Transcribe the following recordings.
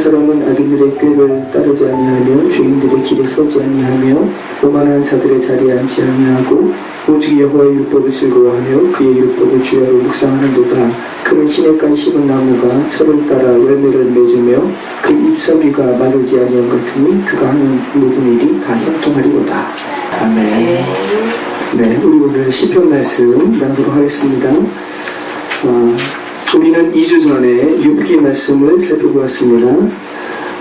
사람은 악인들의 꾀를 따르지 아니하며 죄인들의 길에 서지 아니하며 오만한 자들의 자리에 앉지 아니하고 오직 여호와의 율법을 즐거워하여 그의 율법을 주야로 묵상하는도다. 그는 시냇가에 심은 나무가 철을 따라 열매를 맺으며 그 잎사귀가 마르지 아니한 같으니 그가 하는 모든 일이 다 형통하리로다. 아멘. 네, 우리 오늘 시편 말씀 낭독 하겠습니다. 우리는 2주 전에 욥기 말씀을 살펴보았습니다.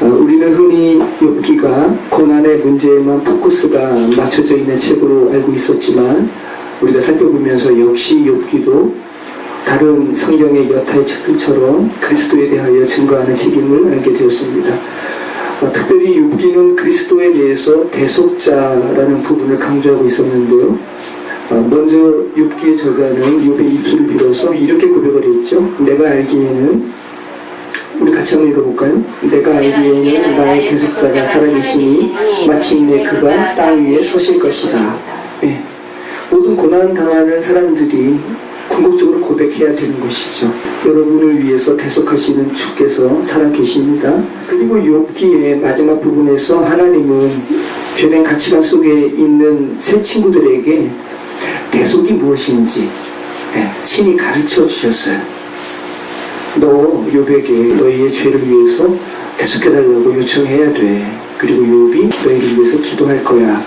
우리는 흔히 욥기가 고난의 문제에만 포커스가 맞춰져 있는 책으로 알고 있었지만 우리가 살펴보면서 역시 욥기도 다른 성경의 여타의 책들처럼 그리스도에 대하여 증거하는 책임을 알게 되었습니다. 특별히 욥기는 그리스도에 대해서 대속자라는 부분을 강조하고 있었는데요. 먼저 욥기의 저자는 욥의 입술을 빌어서 이렇게 고백을 했죠. 내가 알기에는, 우리 같이 한번 읽어볼까요? 내가 알기에는 나의 대속자가 살아계시니 마침내 그가 땅 위에 서실 것이다. 네. 모든 고난 당하는 사람들이 궁극적으로 고백해야 되는 것이죠. 여러분을 위해서 대속하시는 주께서 살아계십니다. 그리고 욥기의 마지막 부분에서 하나님은 죄된 가치관 속에 있는 새 친구들에게 대속이 무엇인지 친히 가르쳐 주셨어요. 너 욥에게 너희의 죄를 위해서 대속해달라고 요청해야 돼. 그리고 욥이 너희를 위해서 기도할 거야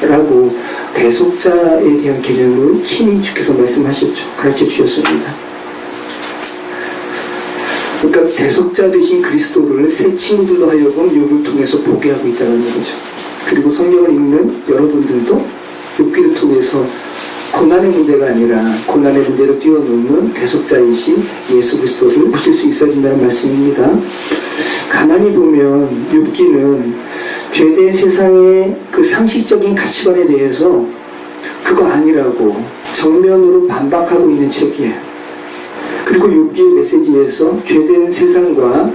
라고 대속자에 대한 개념을 친히 주께서 말씀하셨죠. 가르쳐 주셨습니다. 그러니까 대속자 되신 그리스도를 새 친구들로 하여금 욥을 통해서 보게 하고 있다는 거죠. 그리고 성경을 읽는 여러분들도 욥기를 통해서 고난의 문제가 아니라 고난의 문제를 뛰어넘는 대속자이신 예수 그리스도를 보실 수 있어야 된다는 말씀입니다. 가만히 보면 욥기는 죄된 세상의 그 상식적인 가치관에 대해서 그거 아니라고 정면으로 반박하고 있는 책이에요. 그리고 욥기의 메시지에서 죄된 세상과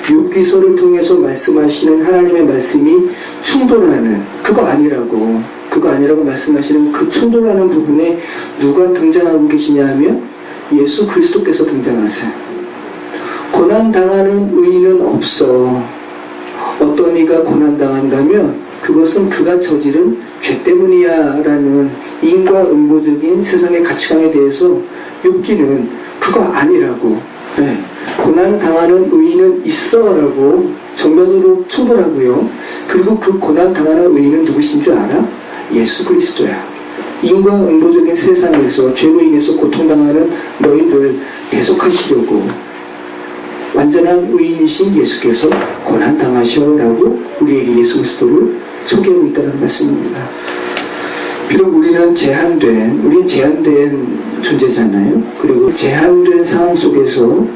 욥기서를 통해서 말씀하시는 하나님의 말씀이 충돌하는 그거 아니라고 말씀하시는 그 충돌하는 부분에 누가 등장하고 계시냐 하면 예수 그리스도께서 등장하세요. 고난당하는 의인은 없어. 어떤 이가 고난당한다면 그것은 그가 저지른 죄 때문이야 라는 인과응보적인 세상의 가치관에 대해서 욥기는 그거 아니라고, 고난당하는 의인은 있어 라고 정면으로 충돌하고요. 그리고 그 고난당하는 의인은 누구신 줄 알아? 예수 그리스도야. 인과응보적인 세상에서 죄로 인해서 고통당하는 너희를 대속하시려고 완전한 의인이신 예수께서 고난당하셔라고 우리에게 예수 그리스도를 소개하고 있다는 말씀입니다. 비록 우리는 제한된 존재잖아요. 그리고 제한된 상황 속에서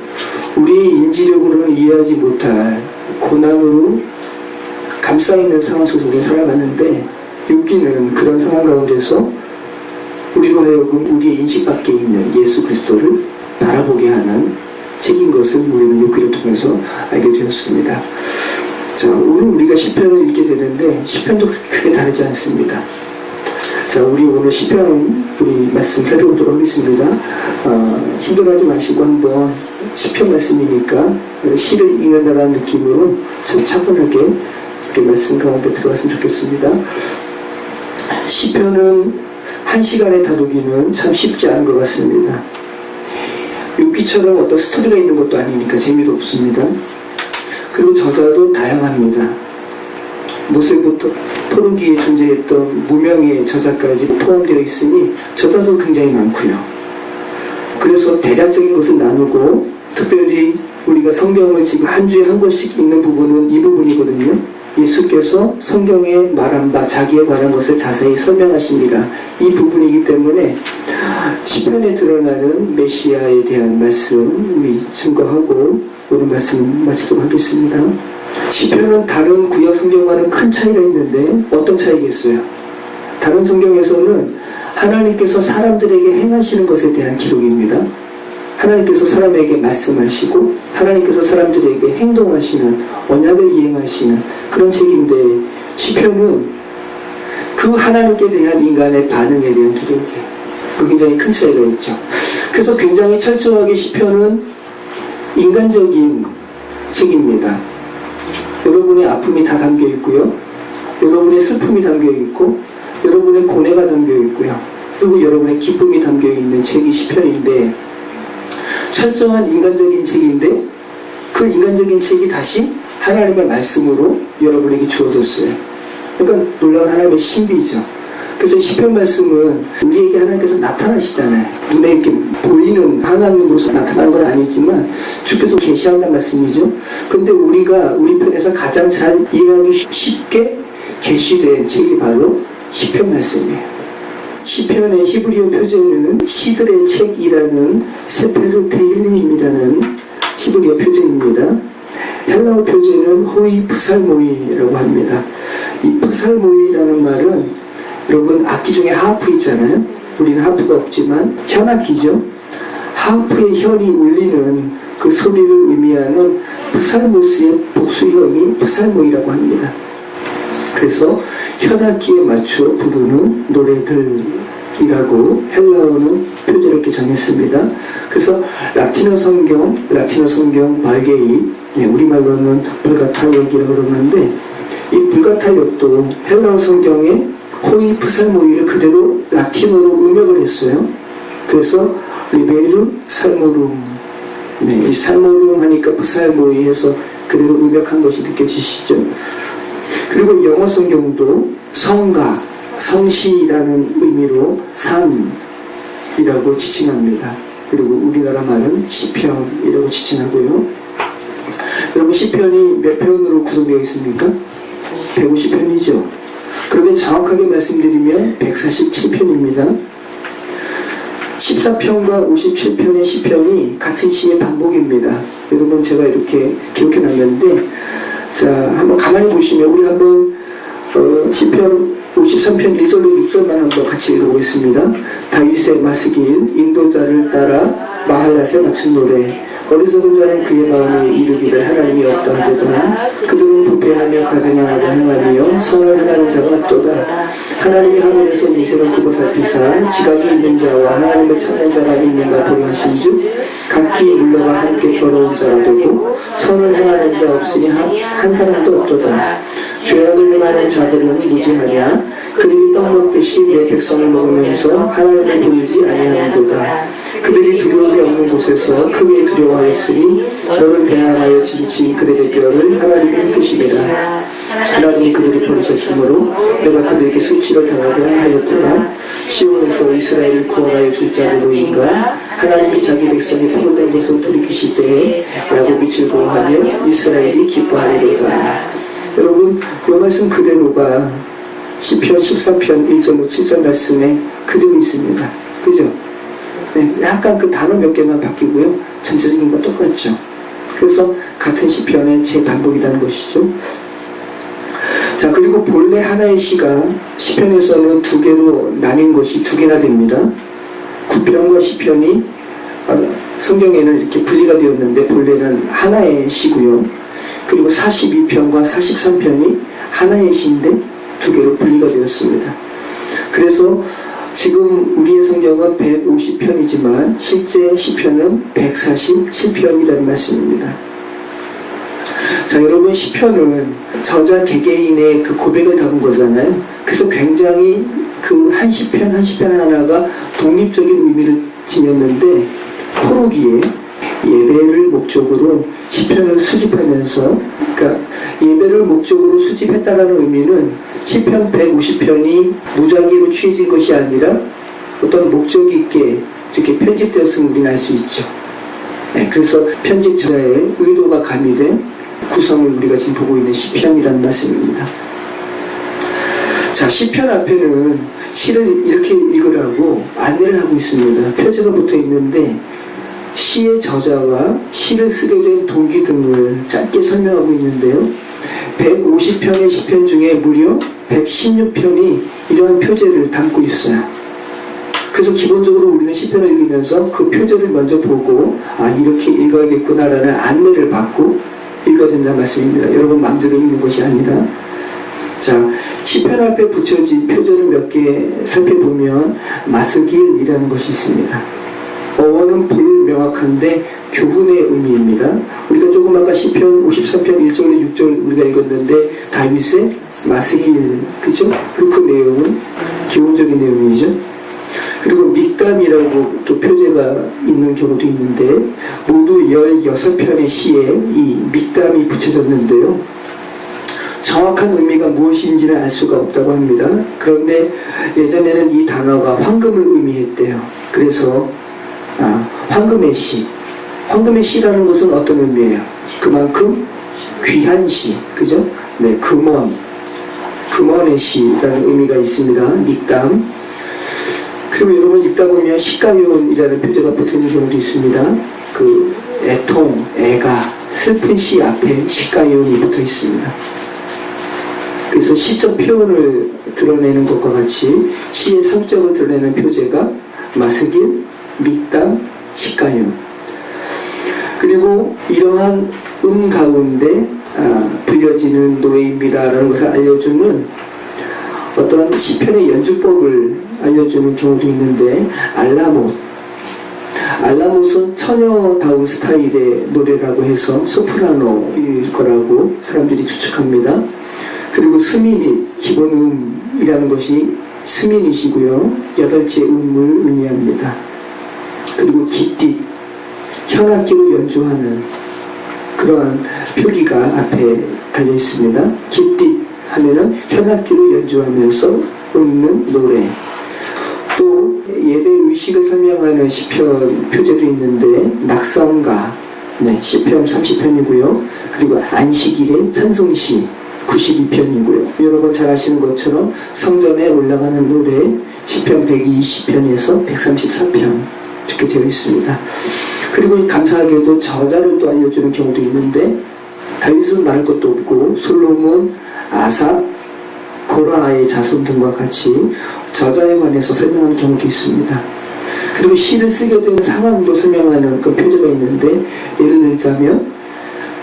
우리의 인지력으로는 이해하지 못할 고난으로 감싸있는 상황 속에서 우리는 살아가는데 욥기는 그런 상황 가운데서 우리로 하여금 우리의 인식 밖에 있는 예수 그리스도를 바라보게 하는 책인 것을 우리는 욥기를 통해서 알게 되었습니다. 자, 오늘 우리가 시편을 읽게 되는데 시편도 크게 다르지 않습니다. 자, 우리 오늘 시편 우리 말씀 살펴보도록 하겠습니다. 힘들어하지 마시고 한번 시편 말씀이니까 시를 읽는다는 느낌으로 참 차분하게 우리 말씀 가운데 들어갔으면 좋겠습니다. 시편은 한 시간에 다루기는 참 쉽지 않은 것 같습니다. 욥기처럼 어떤 스토리가 있는 것도 아니니까 재미도 없습니다. 그리고 저자도 다양합니다. 모세부터 포르기에 존재했던 무명의 저자까지 포함되어 있으니 저자도 굉장히 많고요. 그래서 대략적인 것을 나누고 특별히 우리가 성경을 지금 한 주에 한 권씩 읽는 부분은 이 부분이거든요. 예수께서 성경에 말한 바 자기에 관한 것을 자세히 설명하십니다. 이 부분이기 때문에 시편에 드러나는 메시아에 대한 말씀 우리 증거하고 오늘 말씀 마치도록 하겠습니다. 시편은 다른 구약 성경과는 큰 차이가 있는데 어떤 차이겠어요? 다른 성경에서는 하나님께서 사람들에게 행하시는 것에 대한 기록입니다. 하나님께서 사람에게 말씀하시고 하나님께서 사람들에게 행동하시는 언약을 이행하시는 그런 책인데 시편은 그 하나님께 대한 인간의 반응에 대한 기록이에요. 그 굉장히 큰 차이가 있죠. 그래서 굉장히 철저하게 시편은 인간적인 책입니다. 여러분의 아픔이 다 담겨 있고요. 여러분의 슬픔이 담겨 있고, 여러분의 고뇌가 담겨 있고요. 그리고 여러분의 기쁨이 담겨 있는 책이 시편인데, 철저한 인간적인 책인데, 그 인간적인 책이 다시 하나님의 말씀으로 여러분에게 주어졌어요. 그러니까 놀라운 하나님의 신비죠. 그래서 시편 말씀은 우리에게 하나님께서 나타나시잖아요. 눈에 이렇게 보이는 하나님의 모습 나타나는 건 아니지만 주께서 계시한다는 말씀이죠. 근데 우리가 우리 편에서 가장 잘 이해하기 쉽게 계시된 책이 바로 시편 말씀이에요. 시편의 히브리어 표제는 시들의 책이라는 세페르 테힐림이라는 히브리어 표제입니다. 헬라어 표제는 호이 프살모이라고 합니다. 이 프살모이라는 말은 여러분 악기 중에 하프 있잖아요. 우리는 하프가 없지만 현악기죠. 하프의 현이 울리는 그 소리를 의미하는 프살모스의 복수형이 프살모이라고 합니다. 그래서 현악기에 맞춰 부르는 노래들이라고 헬라어는 표제를 이렇게 정했습니다. 그래서 라틴어 성경 발게이, 우리말로는 불가타역이라고 그러는데 이 불가타역도 헬라어 성경에 호이 프살모이를 그대로 라틴어로 음역을 했어요. 그래서 리베르 살모룸, 이 살모룸 하니까 프살모이 해서 그대로 음역한 것이 느껴지시죠. 그리고 영어 성경도 성가, 성시라는 의미로 산이라고 지칭합니다. 그리고 우리나라 말은 시편이라고 지칭하고요. 여러분 시편이 몇 편으로 구성되어 있습니까? 150편이죠. 그런데 정확하게 말씀드리면 147편입니다. 14편과 57편의 시편이 같은 시의 반복입니다. 여러분 제가 이렇게 기록해 놨는데, 자 한번 가만히 보시면 우리 한번 시편 53편 1절로 6절만 한번 같이 읽어보겠습니다. 다윗의 마스길 인도자를 따라 마할랏에 맞춘 노래. 어리석은 자는 그의 마음에 이르기를 하나님이 없다 하도다. 그들은 부패하며 가증하게 행하며 성을 행하는 자가 없도다. 하나님이 하늘에서 미세를 두고 살피사 지각이 있는 자와 하나님을 찾는 자가 있는가 보려 하신즉 각기 물러가 함께 더러운 자가 되고 선을 행하는 자 없으니 한 사람도 없도다. 죄악을 행하는 자들은 무지하냐. 그들이 떡 먹듯이 내 백성을 먹으면서 하나님을 부르지 아니하는도다. 그들이 두려움이 없는 곳에서 크게 두려워하였으니 너를 대항하여 진치 그들의 뼈를 하나님이 흩으시리라. 하나님이 그들을 버리셨으므로 내가 그들에게 수치를 당하게 하였도다. 시온에서 이스라엘을 구원하여 줄 자로인가. 하나님이 자기 백성이 포로된 것을 돌이키시되 야곱이 즐거워하며 이스라엘이 기뻐하리로다. 여러분 이 말씀 그대로가 시편 14편 1.5 7절 말씀에 그대로 있습니다. 그죠? 네, 약간 그 단어 몇 개만 바뀌고요. 전체적인 건 똑같죠. 그래서 같은 시편의 재반복이라는 것이죠. 자, 그리고 본래 하나의 시가 시편에서는 두 개로 나뉜 것이 두 개나 됩니다. 구편과 시편이 성경에는 이렇게 분리가 되었는데 본래는 하나의 시고요. 그리고 42편과 43편이 하나의 시인데 두 개로 분리가 되었습니다. 그래서 지금 우리의 성경은 150편이지만 실제 시편은 147편이라는 말씀입니다. 자, 여러분 시편은 저자 개개인의 그 고백을 담은 거잖아요. 그래서 굉장히 그 한 시편 한 시편 하나가 독립적인 의미를 지녔는데 포로기에 예배를 목적으로 시편을 수집하면서, 그러니까 예배를 목적으로 수집했다라는 의미는 시편 150편이 무작위로 취해진 것이 아니라 어떤 목적 있게 이렇게 편집되었음을 우리는 알 수 있죠. 네, 그래서 편집자의 의도가 가미된 구성을 우리가 지금 보고 있는 시편이라는 말씀입니다. 자, 시편 앞에는 시를 이렇게 읽으라고 안내를 하고 있습니다. 표제가 붙어 있는데 시의 저자와 시를 쓰게 된 동기 등을 짧게 설명하고 있는데요. 150편의 시편 중에 무려 116편이 이러한 표제를 담고 있어요. 그래서 기본적으로 우리는 시편을 읽으면서 그 표제를 먼저 보고 이렇게 읽어야겠구나라는 안내를 받고 읽어야 된다는 말씀입니다. 여러분 마음대로 읽는 것이 아니라. 자, 시편 앞에 붙여진 표제를 몇 개 살펴보면 마스길이라는 것이 있습니다. 어원은 불명확한데 교훈의 의미입니다. 우리가 좀 조금 아까 시편 53편 1절 6절 우리가 읽었는데 다윗의 마스길, 그죠? 그 내용은 기본적인 내용이죠. 그리고 믹담이라고 또 표제가 있는 경우도 있는데 모두 16편의 시에 이 믹담이 붙여졌는데요. 정확한 의미가 무엇인지는 알 수가 없다고 합니다. 그런데 예전에는 이 단어가 황금을 의미했대요. 그래서 황금의 시, 황금의 시라는 것은 어떤 의미예요? 그만큼 귀한 시, 그죠? 네, 금원의 시라는 의미가 있습니다. 믹담. 그리고 여러분 읽다 보면 시가요이라는 표제가 붙어있는 경우도 있습니다. 그 애통, 애가, 슬픈 시 앞에 시가요이 붙어 있습니다. 그래서 시적 표현을 드러내는 것과 같이 시의 성격을 드러내는 표제가 마스길, 믹담, 시가요. 그리고 이러한 가운데 들려지는 노래입니다라는 것을 알려주는 어떤 시편의 연주법을 알려주는 경우도 있는데 알라못은 처녀다운 스타일의 노래라고 해서 소프라노일 거라고 사람들이 추측합니다. 그리고 스미닛, 기본음이라는 것이 스미닛이고요. 8째 음을 의미합니다. 그리고 기띠, 현악기로 연주하는 그러한 표기가 앞에 달려 있습니다. 기띠 하면은 현악기로 연주하면서 읽는 노래. 또 예배 의식을 설명하는 시편 표제도 있는데 낙성가, 네, 시편 30편이고요. 그리고 안식일의 찬송시 92편이고요. 여러분 잘 아시는 것처럼 성전에 올라가는 노래 시편 120편에서 134편 이렇게 되어 있습니다. 그리고 감사하게도 저자를 또 알려주는 경우도 있는데 다윗은 말할 것도 없고 솔로몬, 아삽, 고라의 자손 등과 같이 저자에 관해서 설명하는 경우도 있습니다. 그리고 시를 쓰게 된 상황도 설명하는 그 표제가 있는데 예를 들자면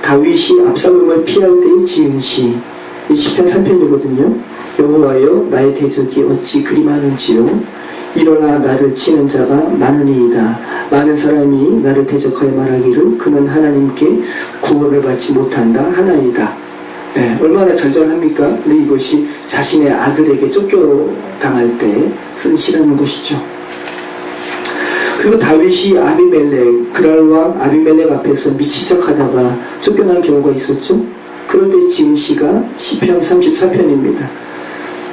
다윗이 압살롬을 피할 때의 지은 시, 이 시편 3편이거든요. 여호와여 나의 대적이 어찌 그리 많은지요. 일어나 나를 치는 자가 많으니이다. 많은 사람이 나를 대적하여 말하기를 그는 하나님께 구원을 받지 못한다 하나이다. 네, 얼마나 절절합니까? 근데 이것이 자신의 아들에게 쫓겨당할 때 쓴 시라는 것이죠. 그리고 다윗이 그랄왕 아비멜렉 앞에서 미친 척하다가 쫓겨난 경우가 있었죠. 그럴 때 지은 시가 시편 34편입니다.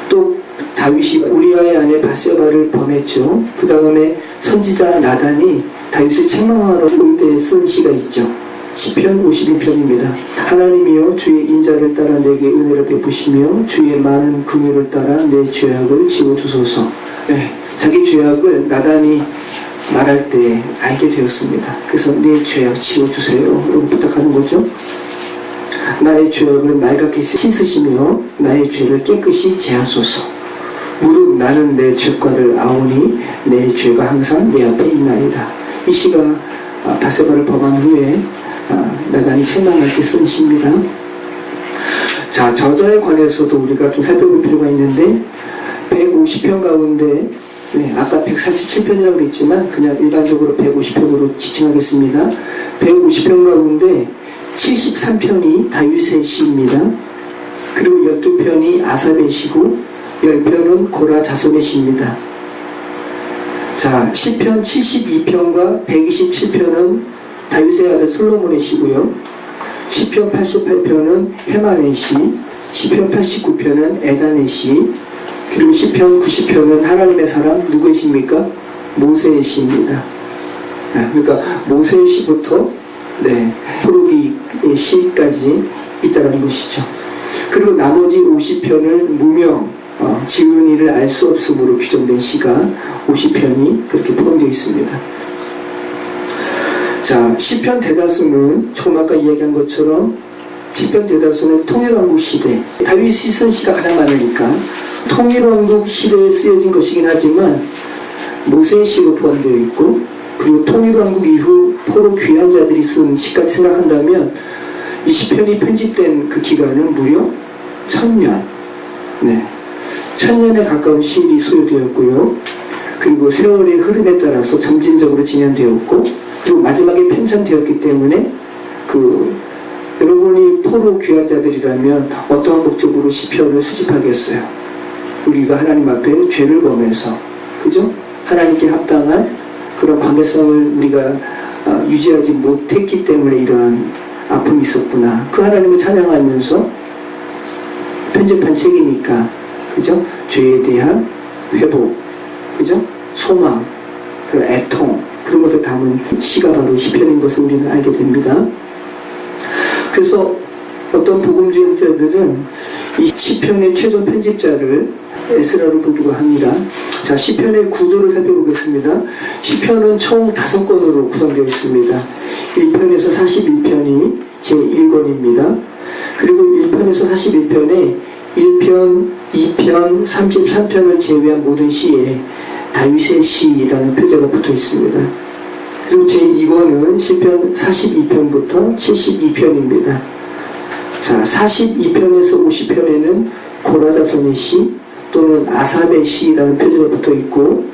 또 다윗이 우리아의 아내 바세바를 범했죠. 그 다음에 선지자 나단이 다윗을 책망하러 올 때 쓴 시가 있죠. 시편 51편입니다. 하나님이여 주의 인자를 따라 내게 은혜를 베푸시며 주의 많은 긍휼을 따라 내 죄악을 지워주소서. 네, 자기 죄악을 나단이 말할 때 알게 되었습니다. 그래서 내 죄악 지워주세요 라고 부탁하는 거죠. 나의 죄악을 말갛게 씻으시며 나의 죄를 깨끗이 제하소서. 무릇 나는 내 죄과를 아오니 내 죄가 항상 내 앞에 있나이다. 이 시가 바세바를 범한 후에 나단이 책망할 때 쓴 시입니다. 자, 저자에 관해서도 우리가 좀 살펴볼 필요가 있는데 150편 가운데 아까 147편이라고 그랬지만 그냥 일반적으로 150편으로 지칭하겠습니다. 150편 가운데 73편이 다윗의 시입니다. 그리고 12편이 아삽의 시고 10편은 고라 자손의 시입니다. 자, 시편 72편과 127편은 다윗의 아들 솔로몬의 시고요. 시편 88편은 헤만의 시, 시편 89편은 에단의 시, 그리고 시편 90편은 하나님의 사람 누구의 시입니까? 모세의 시입니다. 그러니까 모세의 시부터 포로기의 시까지 있다는 것이죠. 그리고 나머지 50편을 무명, 지은 이를 알 수 없음으로 규정된 시가 50편이 그렇게 포함되어 있습니다. 자, 시편 대다수는 처음 아까 이야기한 것처럼 시편 대다수는 통일왕국 시대, 다윗이 쓴 시가 가장 많으니까 통일왕국 시대에 쓰여진 것이긴 하지만 모세의 시가 포함되어 있고, 그리고 통일왕국 이후 포로 귀환 자들이 쓴 시까지 생각한다면 이 시편이 편집된 그 기간은 무려 1000년, 1000년에 가까운 시일이 소요되었고요. 그리고 세월의 흐름에 따라서 점진적으로 진행되었고, 그리고 마지막에 편찬되었기 때문에 그 여러분이 포로 귀한 자들이라면 어떠한 목적으로 시편을 수집하겠어요? 우리가 하나님 앞에 죄를 범해서, 그죠? 하나님께 합당한 그런 관계성을 우리가 유지하지 못했기 때문에 이러한 아픔이 있었구나. 그 하나님을 찬양하면서 편집한 책이니까, 그죠? 죄에 대한 회복, 그죠? 소망, 그런 애통, 그런 것을 담은 시가 바로 시편인 것을 우리는 알게 됩니다. 그래서 어떤 복음주의자들은 이 시편의 최종 편집자를 에스라로 보기도 합니다. 자, 시편의 구조를 살펴보겠습니다. 시편은 총 5권으로 구성되어 있습니다. 1편에서 41편이 제1권입니다. 그리고 1편에서 41편에 1편, 2편, 33편을 제외한 모든 시에 다윗의 시라는 표제가 붙어 있습니다. 그리고 제2권은 시편 42편부터 72편입니다. 자, 42편에서 50편에는 고라자손의 시 또는 아삽의 시라는 표제가 붙어 있고,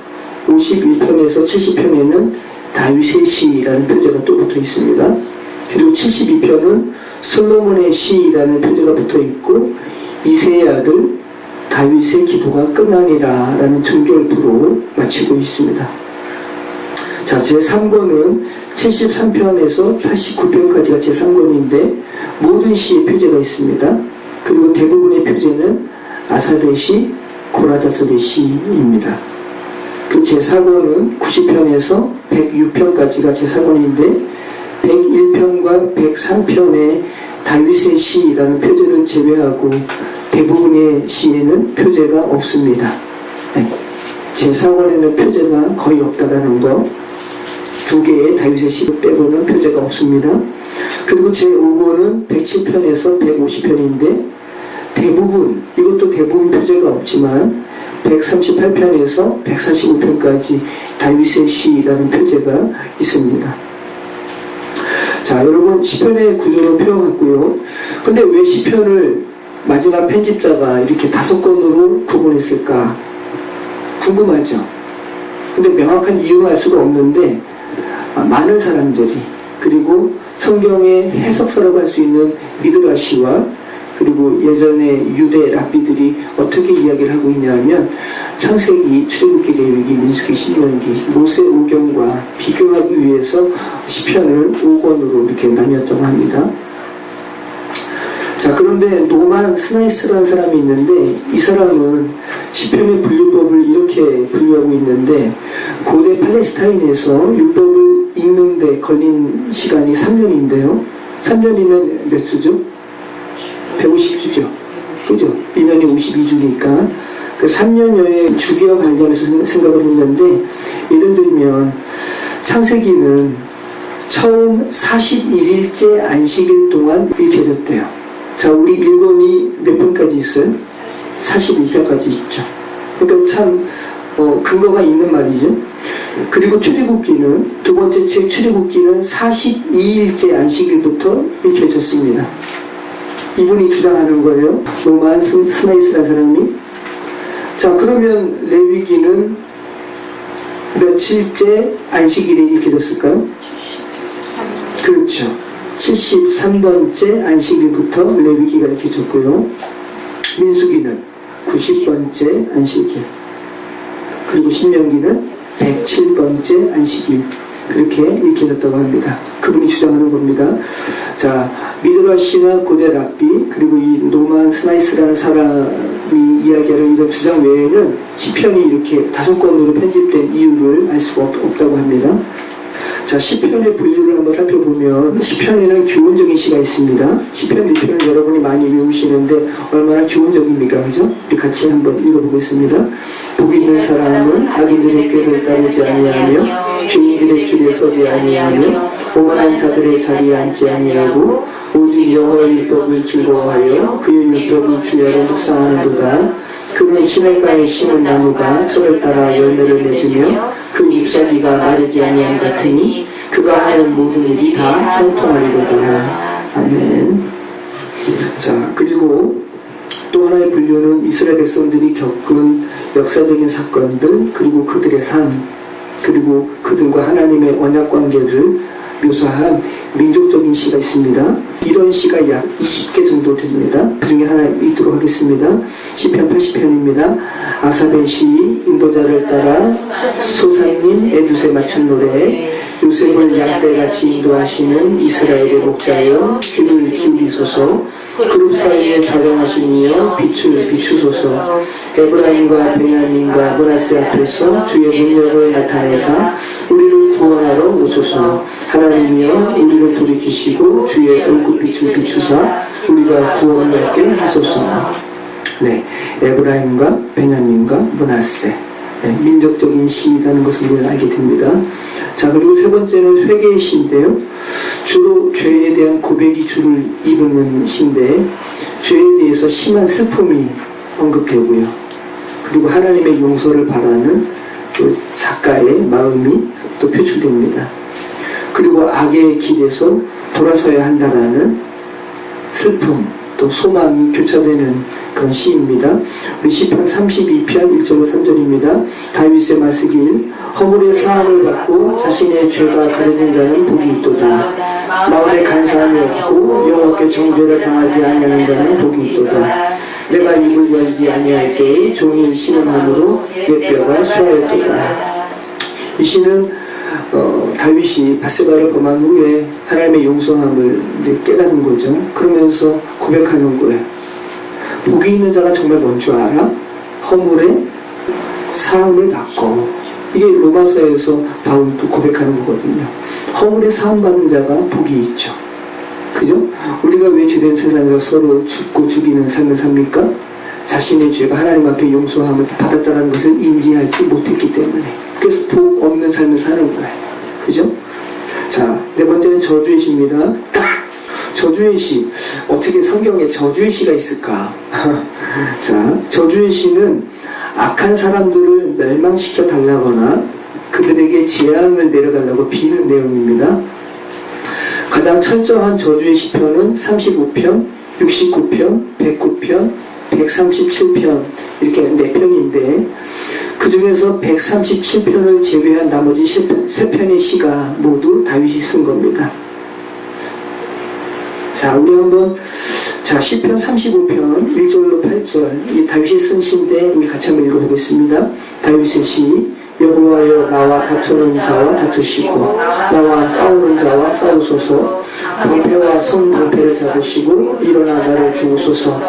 51편에서 70편에는 다윗의 시라는 표제가 또 붙어 있습니다. 그리고 72편은 솔로몬의 시라는 표제가 붙어 있고, 이새의 아들 다윗의 기도가 끝나니라 라는 종결부로 마치고 있습니다. 자, 제3권은 73편에서 89편까지가 제3권인데 모든 시의 표제가 있습니다. 그리고 대부분의 표제는 아삽의 시, 고라자손의 시입니다. 그 제4권은 90편에서 106편까지가 제4권인데 101편과 103편의 다윗의 시라는 표제를 제외하고 대부분의 시에는 표제가 없습니다. 제4권에는 표제가 거의 없다라는 거, 2개의 다윗의 시 빼고는 표제가 없습니다. 그리고 제5권은 107편에서 150편인데 이것도 대부분 표제가 없지만 138편에서 145편까지 다윗의 시라는 표제가 있습니다. 자, 여러분, 시편의 구조는 필요 같고요. 근데 왜 시편을 마지막 편집자가 이렇게 5권으로 구분했을까? 궁금하죠? 근데 명확한 이유는 알 수가 없는데, 많은 사람들이, 그리고 성경의 해석서라고 할 수 있는 미드라시와 그리고 예전에 유대 랍비들이 어떻게 이야기를 하고 있냐면, 창세기, 출애굽기, 레위기, 민수기, 신명기, 모세 오경과 비교하기 위해서 시편을 5권으로 이렇게 나뉘었다고 합니다. 자, 그런데 노만 스나이스라는 사람이 있는데, 이 사람은 시편의 분류법을 이렇게 분류하고 있는데, 고대 팔레스타인에서 율법을 읽는데 걸린 시간이 3년인데요. 3년이면 몇 주죠? 150주죠. 그죠? 1년이 52주니까 그 3년여의 주기와 관련해서 생각을 했는데, 예를 들면 창세기는 처음 41일째 안식일 동안 읽혀졌대요. 자, 우리 1권이 몇 편까지 있어요? 41편까지 있죠. 그러니까 참 근거가 있는 말이죠. 그리고 출애굽기는, 두 번째 책 출애굽기는 42일째 안식일부터 읽혀졌습니다. 이분이 주장하는 거예요. 노만 스나이스라는 사람이. 자, 그러면 레위기는 며칠째 안식일에 읽혀졌을까요? 그렇죠. 73번째 안식일부터 레위기가 읽혀졌고요. 민수기는 90번째 안식일, 그리고 신명기는 107번째 안식일, 그렇게 읽혀졌다고 합니다. 그분이 주장하는 겁니다. 자, 미드라시나 고대 랍비, 그리고 이 노만 스나이스라는 사람이 이야기하는 이런 주장 외에는 시편이 이렇게 5권으로 편집된 이유를 알 수가 없다고 합니다. 자, 시편의 분류를 한번 살펴보면, 시편에는 교훈적인 시가 있습니다. 시편 1편은 여러분이 많이 외우시는데 얼마나 교훈적입니까? 그죠? 우리 같이 한번 읽어보겠습니다. 복 있는 사람은 악인들의 꾀를 따르지 아니하며 죄인들의 길에 서지 아니하며 오만한 자들의 자리에 앉지 아니하고 오직 여호와의 율법을 즐거워하여 그의 율법을 주야로 묵상하는도다. 그는 시냇가에 심은 나무가 철을 따라 열매를 맺으며 그 잎사귀가 마르지 아니함 같으니 그가 하는 모든 일이 다 형통하리로다. 아멘. 자, 그리고 또 하나의 분류는 이스라엘 백성들이 겪은 역사적인 사건들, 그리고 그들의 삶, 그리고 그들과 하나님의 언약 관계를 묘사한 민족적인 시가 있습니다. 이런 시가 약 20개 정도 됩니다. 그 중에 하나 읽도록 하겠습니다. 시편 80편입니다. 아삽의 시, 인도자를 따라 소사님 에두세 맞춘 노래, 요셉을 양떼같이 인도하시는 이스라엘의 목자여 귀를 기울이소서. 그룹 사이에 다정하신 이여 빛을 비추소서. 에브라임과 베냐민과 므낫세 앞에서 주의 능력을 나타내사 우리를 구원하러 오소서. 하나님이여 우리를 돌이키시고 주의 얼굴빛을 비추사 우리가 구원을 얻게 하소서. 네, 에브라임과 베냐민과 므낫세, 네, 민족적인 시라는 것을 우리는 알게 됩니다. 자, 그리고 세 번째는 회개의 시인데요. 주로 죄에 대한 고백이 주를 이루는 시인데, 죄에 대해서 심한 슬픔이 언급되고요. 그리고 하나님의 용서를 바라는 그 작가의 마음이 또 표출됩니다. 그리고 악의 길에서 돌아서야 한다라는 슬픔, 또 소망이 교차되는 그런 시입니다. 우리 시편 32편 1절로 3절입니다. 다윗의 말쓰길 허물의 사함을 받고 자신의 죄가 가려진 자는 복이 있도다. 마을에 간사함이 없고 여호와께 정죄를 당하지 아니하는 자는 복이 있도다. 내가 입을 열지 아니할 때에 종일 쉬는 몸으로 내 뼈가 수하였도다. 이 시는 다윗이 밧세바를 범한 후에 하나님의 용서함을 이제 깨닫는 거죠. 그러면서 고백하는 거예요. 복이 있는 자가 정말 뭔 줄 알아? 허물의 사함을 받고. 이게 로마서에서 바울도 고백하는 거거든요. 허물의 사함 받는 자가 복이 있죠. 그죠? 우리가 왜 죄된 세상에서 서로 죽고 죽이는 삶을 삽니까? 자신의 죄가 하나님 앞에 용서함을 받았다는 것을 인지하지 못했기 때문에. 그래서 복 없는 삶을 사는 거예요. 그죠? 자, 네 번째는 저주의 시입니다. 저주의 시. 어떻게 성경에 저주의 시가 있을까? 자, 저주의 시는 악한 사람들을 멸망시켜 달라거나 그들에게 재앙을 내려달라고 비는 내용입니다. 가장 철저한 저주의 시편은 35편, 69편, 109편, 137편 이렇게 4편인데 그 중에서 137편을 제외한 나머지 3편의 시가 모두 다윗이 쓴 겁니다. 자, 우리 한번 시편 35편 1절로 8절 이 다윗이 쓴 시인데 우리 같이 한번 읽어보겠습니다. 다윗의 시. 여호와여 나와 다투는 자와 다투시고 나와 싸우는 자와 싸우소서. 방패와 손 방패를 잡으시고 일어나 나를 도우소서.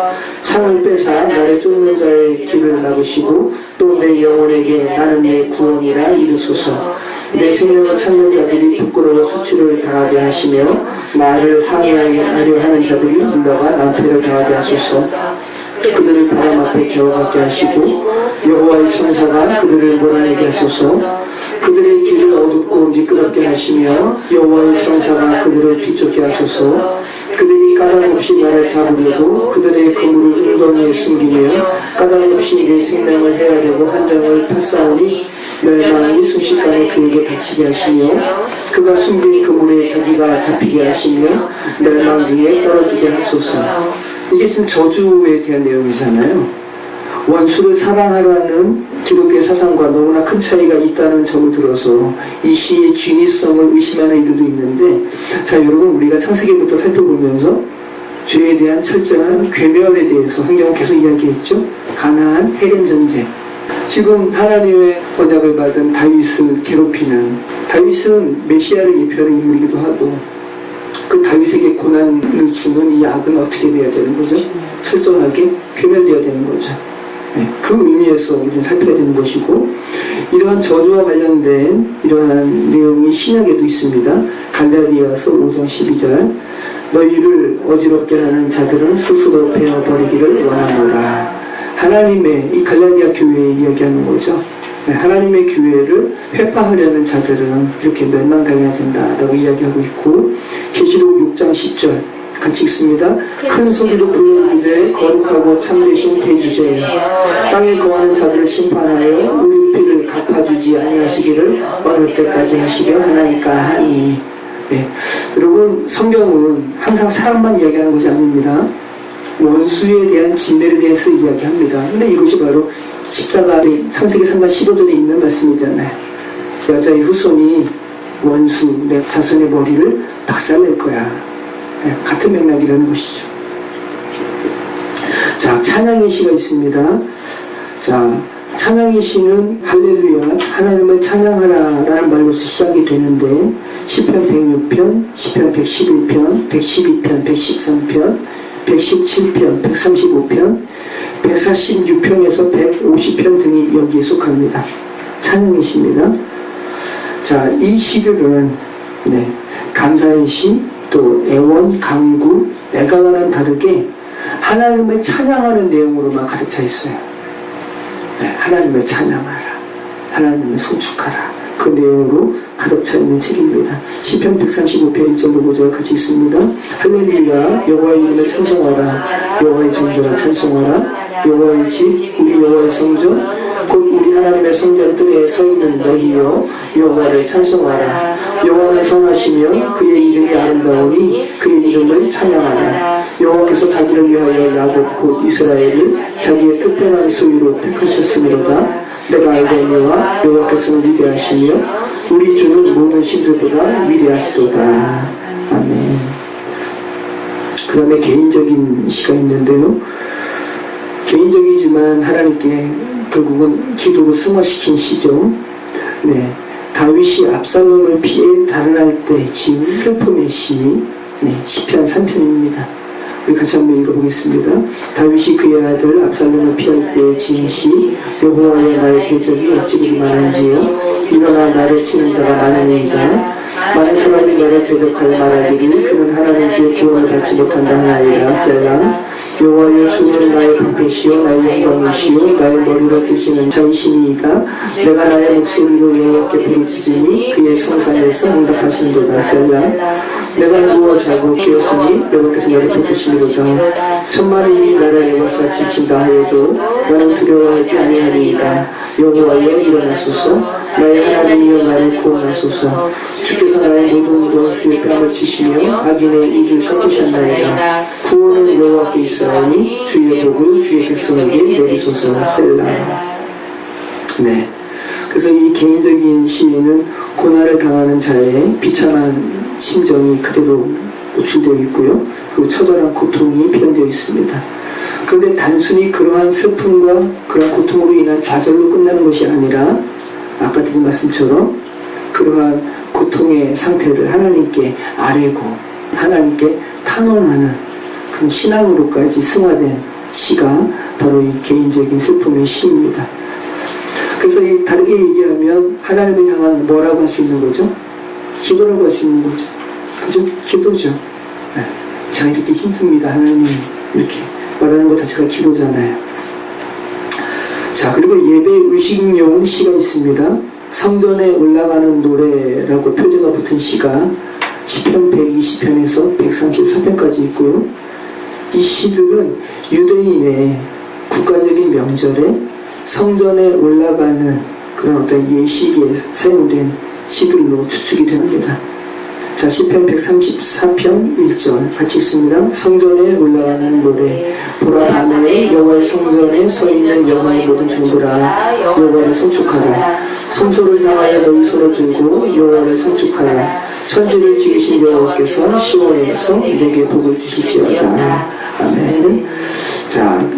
창을 빼사 나를 쫓는 자의 길을 막으시고 또 내 영혼에게 나는 내 구원이라 이르소서. 내 생명을 찾는 자들이 부끄러워 수치를 당하게 하시며 나를 상해하려 하는 자들이 물러가 낭패를 당하게 하소서. 그들을 바람 앞에 겨워가게 하시고 여호와의 천사가 그들을 몰아내게 하소서. 그들의 길을 어둡고 미끄럽게 하시며 여호와의 천사가 그들을 뒤쫓게 하소서. 그들이 까닭없이 나를 잡으려고 그들의 그물을 웅덩이에 숨기며 까닭없이 내 생명을 해하려고 한장을 폈사오니 멸망이 순식간에 그에게 닥치게 하시며 그가 숨긴 그물에 자기가 잡히게 하시며 멸망 중에 떨어지게 하소서. 이게 지금 저주에 대한 내용이잖아요. 원수를 사랑하라는 기독교의 사상과 너무나 큰 차이가 있다는 점을 들어서 이 시의 진위성을 의심하는 이들도 있는데, 자, 여러분, 우리가 창세기부터 살펴보면서 죄에 대한 철저한 괴멸에 대해서 성경은 계속 이야기했죠. 가나안 헤렘 전쟁. 지금 하나님의 언약을 받은 다윗을 괴롭히는, 다윗은 메시아를 예표하는 인물이기도 하고, 그 다윗에게 고난을 주는 이 악은 어떻게 돼야 되는 거죠? 철저하게 괴멸되어야 되는 거죠. 네, 그 의미에서 우리는 살펴야 되는 것이고, 이러한 저주와 관련된 이러한 내용이 신약에도 있습니다. 갈라디아서 5장 12절 너희를 어지럽게 하는 자들은 스스로 베어버리기를 원하노라. 하나님의 이 갈라디아 교회에 이야기하는 거죠. 네, 하나님의 교회를 회파하려는 자들은 이렇게 멸망당해야 된다라고 이야기하고 있고, 계시록 6장 10절 같이 읽습니다. 큰 소리로 불러이르되 거룩하고 참되신 대주제 땅에 거하는 자들을 심판하여 우리 피를 갚아주지 아니하시기를 어느 때까지 하시려 하나니까 하니. 네. 여러분, 성경은 항상 사람만 이야기하는 것이 아닙니다. 원수에 대한 진멸에 대해서 이야기합니다. 근데 이것이 바로 십자가의 창세기 3장 15절에 있는 말씀이잖아요. 여자의 후손이 원수, 내 자손의 머리를 박살낼 거야. 같은 맥락이라는 것이죠. 자, 찬양의 시가 있습니다. 자, 찬양의 시는 할렐루야, 하나님을 찬양하라 라는 말로서 시작이 되는데, 시편 106편, 시편 111편, 112편, 113편, 117편, 135편, 146편에서 150편 등이 여기에 속합니다. 찬양의 시입니다. 자, 이 시들은 감사의 시, 또 애원, 강구, 애가와는 다르게 하나님을 찬양하는 내용으로만 가득 차 있어요. 하나님을 찬양하라, 하나님을 송축하라, 그 내용으로 가득 차 있는 책입니다. 시편 135편 1절로 5절 같이 있습니다. 할렐루야, 여호와의 이름을 찬송하라, 여호와의 존귀를 찬송하라, 여호와의 집, 우리 여호와의 성전, 곧 우리 하나님의 성전 뜰에 서 있는 너희여, 여호와를 찬송하라. 여호와는 선하시며 그의 이름이 아름다우니 그의 이름을 찬양하라. 여호와께서 자기를 위하여 야곱 곧 이스라엘을 자기의 특별한 소유로 택하셨으므로다. 내가 알거니와 여호와께서는 위대하시며 우리 주는 모든 신들보다 위대하시도다. 아멘. 그 다음에 개인적인 시가 있는데요, 개인적이지만 하나님께 결국은 기도로 승화시킨 시죠. 다윗이 압살롬을 피해 달아날 때 지은 슬픔의 시, 시편 3편입니다. 우리 같이 한번 읽어보겠습니다. 다윗이 그의 아들 압살롬을 피할 때 지은 시, 여호와의 나의 대적이 어찌 그리만한지요. 일어나 나를 치는 자가 많으니이다. 많은 사람이 나를 대적하여 말하기를 그는 하나님께 구원을 받지 못한다 하나이다. 셀라. 여호와여, 주는 나의 방패시요 나의 영광이시요 나의 머리로 드시는 자이시니이다. 내가 나의 목소리로 여호와께 부르짖으니 그의 성산에서 응답하시는도다. 셀라. 내가 누워 자고 깨었으니 여호와께서 나를 붙드시리로다. 천만인이 나를 애워싸 지친다 하여도 나는 두려워하지 아니하리이다. 여호와여, 일어나소서. 나의 하나님이여, 나를 구원하소서. 주께서 나의 모든 원수의 뺨을 치시며 악인의 입을 꺾으셨나이다. 구원은 여호와께 있사오니 주의 복을 주의 백성에게 내리소서. 셀라. 그래서 이 개인적인 시인은 고난을 당하는 자의 비참한 심정이 그대로 노출되어 있고요, 그리고 처절한 고통이 표현되어 있습니다. 그런데 단순히 그러한 슬픔과 그러한 고통으로 인한 좌절로 끝나는 것이 아니라 아까 드린 말씀처럼 그러한 고통의 상태를 하나님께 아뢰고 하나님께 탄원하는 그런 신앙으로까지 승화된 시가 바로 이 개인적인 슬픔의 시입니다. 그래서 이 다르게 얘기하면 하나님을 향한 뭐라고 할 수 있는 거죠? 기도라고 할 수 있는 거죠. 그죠? 기도죠. 제가 이렇게 힘듭니다, 하나님, 이렇게 말하는 것 자체가 기도잖아요. 자, 그리고 예배 의식용 시가 있습니다. 성전에 올라가는 노래라고 표제가 붙은 시가 시편 120편에서 134편까지 있고요. 이 시들은 유대인의 국가적인 명절에 성전에 올라가는 그런 어떤 예식에 사용된 시들로 추측이 됩니다. 자, 시편 134편 1절 같이 있습니다. 성전에 올라가는 노래, 보라 밤에 여호와의 성전에 서 있는 여호와의 모든 종들아, 여호와를 송축하라. 성소를 향하여 너희 손을 들고 여호와를 송축하라. 천지를 지으신 여호와께서 시온에서 내게 복을 주실지어다. 아멘. 자,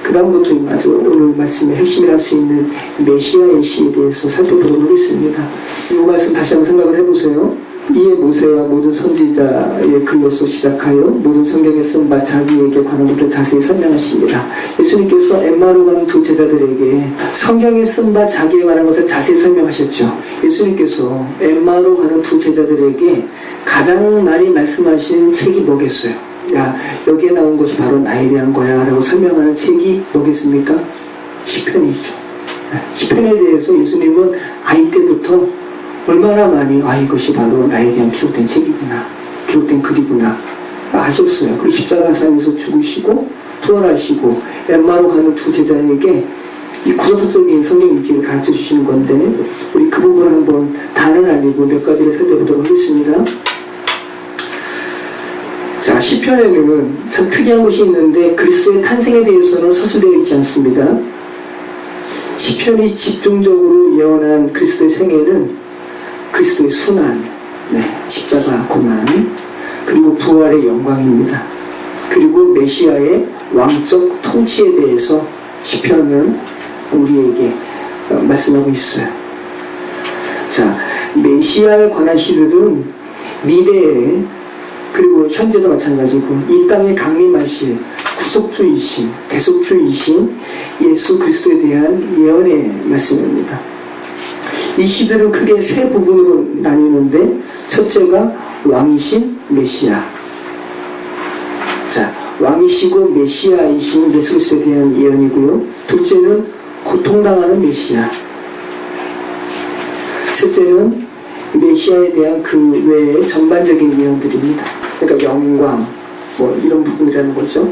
그 다음부터 아주 오늘 말씀의 핵심이랄 수 있는 메시아의 시에 대해서 살펴보도록 하겠습니다. 이 말씀 다시 한번 생각을 해보세요. 이에 모세와 모든 선지자의 글로서 시작하여 모든 성경에 쓴 바 자기에게 관한 것을 자세히 설명하십니다. 예수님께서 엠마오로 가는 두 제자들에게 성경에 쓴 바 자기에 관한 것을 자세히 설명하셨죠. 예수님께서 엠마오로 가는 두 제자들에게 가장 많이 말씀하신 책이 뭐겠어요? 야, 여기에 나온 것이 바로 나에 대한 거야 라고 설명하는 책이 뭐겠습니까? 시편이죠. 시편에 대해서 예수님은 아이 때부터 얼마나 많이 이것이 바로 나에 대한 기록된 책이구나, 기록된 글이구나 아셨어요. 그리고 십자가상에서 죽으시고 부활하시고 엠마로 가는 두 제자에게 이 구조적인 성경 읽기를 가르쳐 주시는 건데, 우리 그 부분을 한번 다는 아니고 몇 가지를 살펴보도록 하겠습니다. 자, 시편에는 참 특이한 것이 있는데 그리스도의 탄생에 대해서는 서술되어 있지 않습니다. 시편이 집중적으로 예언한 그리스도의 생애는 그리스도의 순환, 십자가 고난, 그리고 부활의 영광입니다. 그리고 메시아의 왕적 통치에 대해서 시편은 우리에게 말씀하고 있어요. 자, 메시아에 관한 시들은 미래에, 그리고 현재도 마찬가지고 이 땅에 강림하실 구속주이신, 대속주이신 예수 그리스도에 대한 예언의 말씀입니다. 이 시들은 크게 세 부분으로 나뉘는데, 첫째가 왕이신 메시아. 자, 왕이시고 메시아이신 예수 그리스도에 대한 예언이고요. 둘째는 고통당하는 메시아. 셋째는 메시아에 대한 그 외의 전반적인 예언들입니다. 그러니까 영광, 이런 부분이라는 거죠.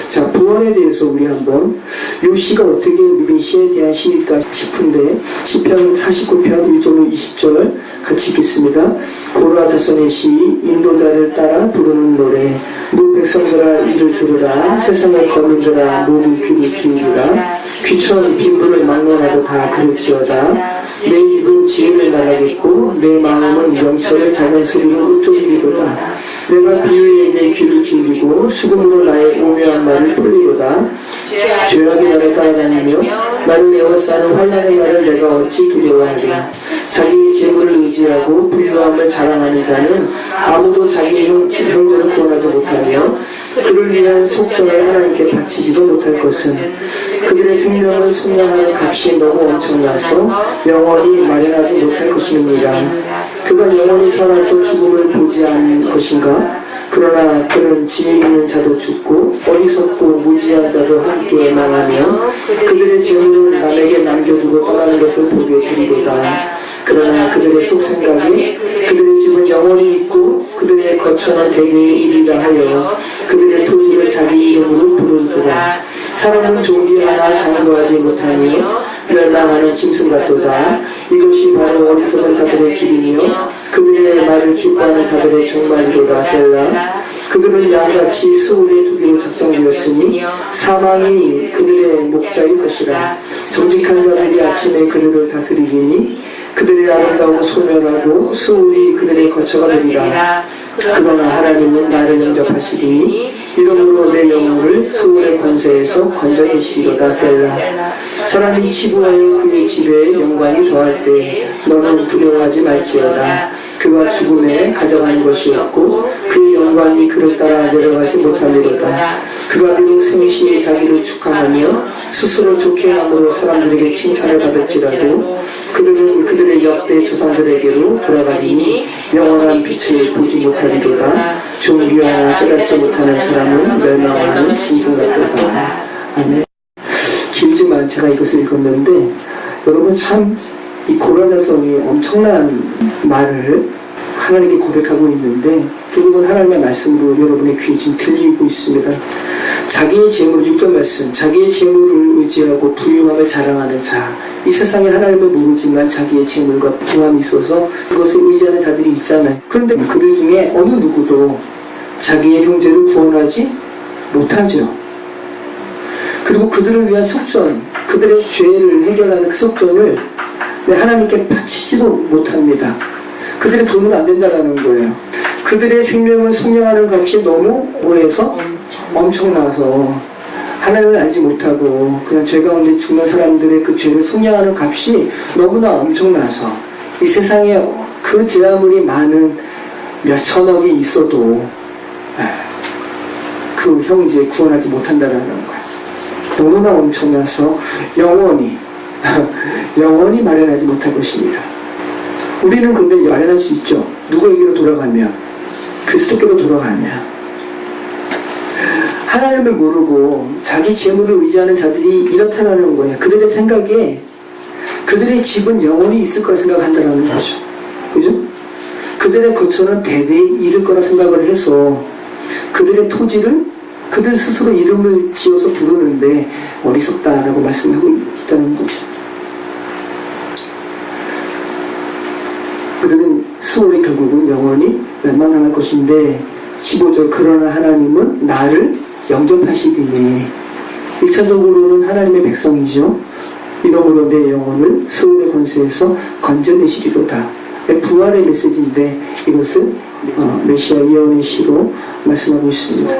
자, 부활에 대해서 우리 한번 이 시가 어떻게 메시아에 대한 시일까 싶은데, 시편 49편 1절로 20절 같이 읽겠습니다. 고라 자손의 시, 인도자를 따라 부르는 노래. 무 백성들아 이를 들으라. 세상의 거민들아 모두 귀를 기울이라. 귀천 빈부를 막론하고 다 그럴지어다. 내 입은 지혜를 말하겠고 내 마음은 명철의 작은 소리로 읊조리리로다. 내가 비유에 내 귀를 기울이고 수금으로 나의 오묘한 말을 풀리로다. 죄악이 나를 따라다니며 나를 에워싸는 환난의 날을 내가 어찌 두려워하랴. 자기의 재물을 의지하고 부유함을 자랑하는 자는 아무도 자기의 형제를 구원하지 못하며 그를 위한 속전을 하나님께 바치지도 못할 것은 그들의 생명을 속량하는 값이 너무 엄청나서 영원히 마련하지 못할 것입니다. 그가 영원히 살아서 죽음을 보지 않을 것인가? 그러나 그는 지혜 있는 자도 죽고 어리석고 무지한 자도 함께 망하며 그들의 재물을 남에게 남겨두고 떠나는 것을 보게 되리로다. 그러나 그들의 속생각이 그들의 집은 영원히 있고 그들의 거처는 대대에 이르라 하여 그들의 토지를 자기 이름으로 부르리라. 사람은 존귀하나 장구하지 못하며 멸망하는 짐승 같도다. 이것이 바로 어리석은 자들의 길이며 그들의 말을 기뻐하는 자들의 종말이로다. 셀라. 그들은 양같이 스올에 두기로 작정되었으니 사망이 그들의 목자일 것이라. 정직한 자들이 아침에 그들을 다스리리니 그들의 아름다운 소멸하고 스올이 그들의 거처가 되리라. 그러나 하나님은 나를 영접하시리니 이러므로 내 영혼을 스올의 권세에서 건져내시리로다. 셀라. 사람이 치부하여 그의 집에 영광이 더할 때 너는 두려워하지 말지어다. 그가 죽음에 가져간 것이 없고 그의 영광이 그를 따라 내려가지 못하리로다. 그가 비록 생시에 자기를 축하하며 스스로 좋게 함으로 사람들에게 칭찬을 받을지라도 그들은 그들의 역대 조상들에게로 돌아가리니 영원한 빛을 보지 못하리로다. 종교 하나 깨닫지 못하는 사람은 멸망하는 짐승 같도다. 아멘. 길지만 제가 이것을 읽었는데 여러분 참 이 고라자성이 엄청난 말을 하나님께 고백하고 있는데 결국은 하나님의 말씀으로 여러분의 귀에 지금 들리고 있습니다. 자기의 재물, 6절 말씀, 자기의 재물을 의지하고 부유함을 자랑하는 자. 이 세상에 하나님을 모르지만 자기의 재물과 부유함이 있어서 그것을 의지하는 자들이 있잖아요. 그런데 그들 중에 어느 누구도 자기의 형제를 구원하지 못하죠. 그리고 그들을 위한 속전, 그들의 죄를 해결하는 그 속전을 하나님께 바치지도 못합니다. 그들의 돈은 안 된다라는 거예요. 그들의 생명을 속량하는 값이 너무 오해서 엄청나서 하나님을 알지 못하고 그냥 죄 가운데 죽는 사람들의 그 죄를 속량하는 값이 너무나 엄청나서 이 세상에 그 죄 아무리 많은 몇 천억이 있어도 그 형제 구원하지 못한다라는 거예요. 너무나 엄청나서 영원히 마련하지 못할 것입니다. 우리는 근데 마련할 수 있죠. 누구에게로 돌아가면? 그리스도께로 돌아가면. 하나님을 모르고 자기 재물을 의지하는 자들이 이렇다라는 거예요. 그들의 생각에 그들의 집은 영원히 있을 거라 생각한다는 거죠. 그죠? 그들의 거처는 대대에 이를 거라 생각을 해서 그들의 토지를 그들 스스로 이름을 지어서 부르는데 어리석다라고 말씀하고 있다는 거죠. 그들은 스올에 결국은 영원히 멸망할 것인데 15절 그러나 하나님은 나를 영접하시리니 1차적으로는 하나님의 백성이죠. 이러므로 내 영혼을 스올의 권세에서 건져내시리로다. 부활의 메시지인데 이것을 메시아 예언의 시로 말씀하고 있습니다.